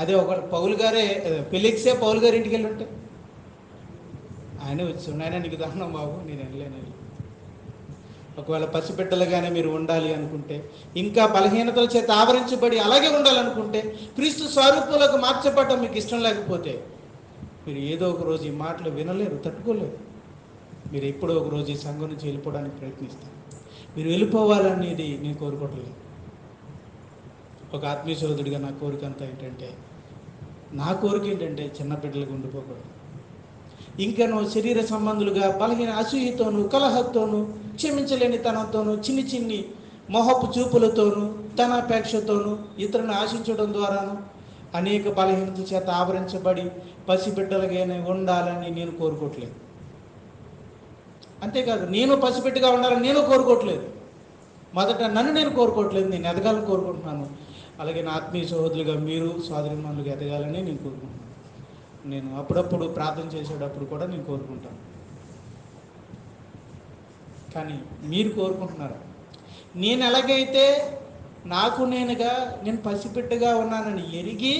అదే ఒక పౌలు గారే, ఫెలిక్సే పౌలు గారి ఇంటికి వెళ్ళి ఉంటే ఆయనే వచ్చి ఆయన నీకు దానం బాబు, నేను వెళ్ళలేను. ఒకవేళ పసిబిడ్డలుగానే మీరు ఉండాలి అనుకుంటే, ఇంకా బలహీనతల చేత ఆవరించబడి అలాగే ఉండాలనుకుంటే, క్రీస్తు స్వరూపంలోకి మార్చబడటం మీకు ఇష్టం లేకపోతే మీరు ఏదో ఒక రోజు ఈ మాటలు వినలేరు, తట్టుకోలేరు. మీరు ఎప్పుడో ఒక రోజు ఈ సంఘం నుంచి వెళ్ళిపోవడానికి ప్రయత్నిస్తారు. మీరు వెళ్ళిపోవాలనేది నేను కోరుకోవట్లేదు. ఒక ఆత్మీయ సోదరుడిగా నా కోరిక అంతా ఏంటంటే, నా కోరిక ఏంటంటే చిన్న బిడ్డలుగా ఉండిపోకూడదు. ఇంకా నువ్వు శరీర సంబంధులుగా బలహీన అసూయతోనూ, కలహతోనూ, క్షమించలేని తనంతోనూ, చిన్ని చిన్ని మొహపు చూపులతోనూ, ధనాపేక్షతోనూ, ఇతరులను ఆశించడం ద్వారాను అనేక బలహీనతల చేత ఆవరించబడి పసిబిడ్డలుగానే ఉండాలని నేను కోరుకోవట్లేదు. అంతేకాదు, నేను పసిబిడ్డగా ఉండాలని నేను కోరుకోవట్లేదు. మొదట నన్ను నేను కోరుకోవట్లేదు, నేను ఎదగాలని కోరుకుంటున్నాను. అలాగే నా ఆత్మీయ సహోదరులుగా మీరు సోదరిమణులుగా ఎదగాలని నేను కోరుకుంటున్నాను. నేను అప్పుడప్పుడు ప్రార్థన చేసేటప్పుడు కూడా నేను కోరుకుంటాను. కానీ మీరు కోరుకుంటున్నారు. నేను ఎలాగైతే నాకు నేనుగా నేను పసిబిడ్డగా ఉన్నానని ఎరిగి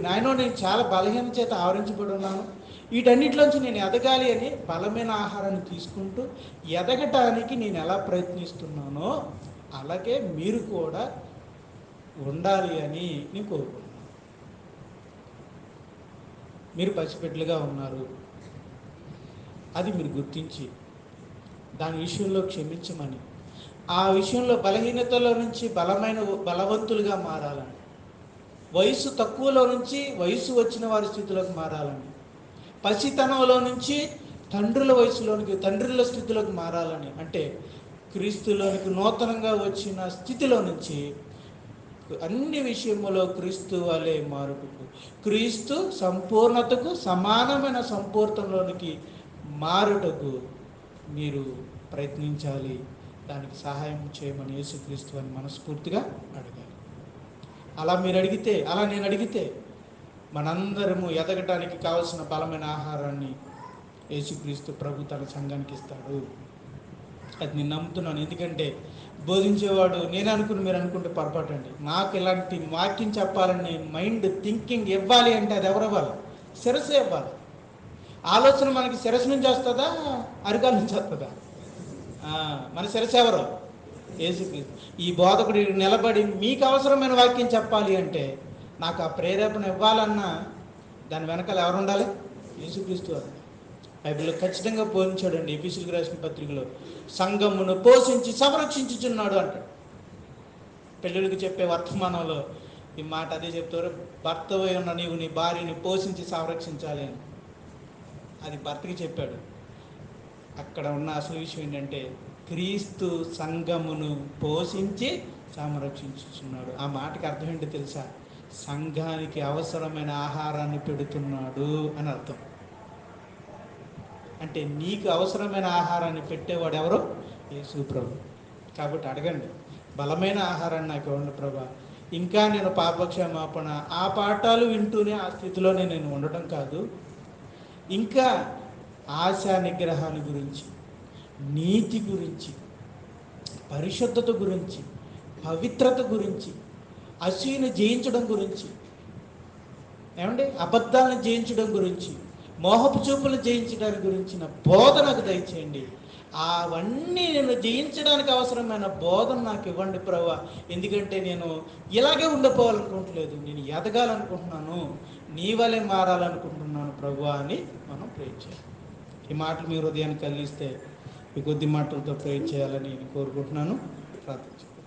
నాయనో నేను చాలా బలహీన చేత ఆవరించబడి ఉన్నాను, వీటన్నిటిలోంచి నేను ఎదగాలి అని బలమైన ఆహారాన్ని తీసుకుంటూ ఎదగటానికి నేను ఎలా ప్రయత్నిస్తున్నానో అలాగే మీరు కూడా ఉండాలి అని నేను కోరుకుంటున్నాను. మీరు పసిబిడ్డలుగా ఉన్నారు, అది మీరు గుర్తించి దాని విషయంలో క్షమించమని, ఆ విషయంలో బలహీనతలో నుంచి బలవంతులుగా మారాలని, వయసు తక్కువలో నుంచి వయసు వచ్చిన వారి స్థితిలోకి మారాలని, పసితనంలో నుంచి తండ్రుల స్థితిలోకి మారాలని, అంటే క్రీస్తులోనికి నూతనంగా వచ్చిన స్థితిలో నుంచి అన్ని విషయములో క్రీస్తు వలె మారుటకు, క్రీస్తు సంపూర్ణతకు సమానమైన సంపూర్ణలోనికి మారుటకు మీరు ప్రయత్నించాలి. దానికి సహాయం చేయమని యేసుక్రీస్తు అని మనస్ఫూర్తిగా అడగాలి. అలా మీరు అడిగితే, అలా నేను అడిగితే మనందరము ఎదగటానికి కావలసిన బలమైన ఆహారాన్ని యేసుక్రీస్తు ప్రభు తన సంఘానికి ఇస్తాడు. అది నేను నమ్ముతున్నాను. ఎందుకంటే బోధించేవాడు నేను అనుకుని మీరు అనుకుంటే పొరపాటు అండి. నాకు ఇలాంటి వాక్యం చెప్పాలని మైండ్ థింకింగ్ ఇవ్వాలి అంటే అది ఎవరు ఇవ్వాలి? శిరస్సు ఇవ్వాలి. ఆలోచన మనకి శిరస్సు నుంచి వస్తుందా, అరికాల నుంచి వస్తుందా? మన శిరస్సు ఎవరు? యేసుక్రీస్తు. ఈ బోధకుడు నిలబడి మీకు అవసరమైన వాక్యం చెప్పాలి అంటే, నాకు ఆ ప్రేరేపణ ఇవ్వాలన్నా దాని వెనకాల ఎవరు ఉండాలి? యేసుక్రీస్తు వారు. బైబిల్లో ఖచ్చితంగా పోల్చాడండి. ఎఫెసీయులకు రాసిన పత్రికలో సంఘమును పోషించి సంరక్షించుచున్నాడు అంటాడు. పెళ్ళిళ్ళకి చెప్పే వర్తమానంలో ఈ మాట అదే చెప్తారు. భర్తవై ఉన్న నీవు నీ భార్యని పోషించి సంరక్షించాలి అని. అది భర్తకి చెప్పాడు. అక్కడ ఉన్న అసలు విషయం ఏంటంటే క్రీస్తు సంఘమును పోషించి సంరక్షించుచున్నాడు. ఆ మాటకి అర్థం ఏంటో తెలుసా? సంఘానికి అవసరమైన ఆహారాన్ని పెడుతున్నాడు అని అర్థం. అంటే నీకు అవసరమైన ఆహారాన్ని పెట్టేవాడు ఎవరు? యేసు ప్రభు. కాబట్టి అడగండి, బలమైన ఆహారాన్ని నాకు ఇవ్వండి ప్రభా. ఇంకా నేను పాపక్షమాపణ ఆ పాఠాలు వింటూనే ఆ స్థితిలోనే నేను ఉండటం కాదు, ఇంకా ఆశా నిగ్రహాన్ని గురించి, నీతి గురించి, పరిశుద్ధత గురించి, పవిత్రత గురించి, అసూయను జయించడం గురించి, ఏమండి అబద్ధాలను జయించడం గురించి, మోహపు చూపులను జయించడానికి గురించిన బోధ నాకు దయచేయండి. అవన్నీ నేను జయించడానికి అవసరమైన బోధన నాకు ఇవ్వండి ప్రభా. ఎందుకంటే నేను ఇలాగే ఉండిపోవాలనుకుంటలేదు, నేను ఎదగాలనుకుంటున్నాను, నీ వలె మారాలనుకుంటున్నాను ప్రభా అని మనం ప్రే చేయాలి. ఈ మాటలు మీ హృదయాన్ని కలిగిస్తే ఈ కొద్ది మాటలతో ప్రే చేయాలని నేను కోరుకుంటున్నాను. ప్రార్థించాను.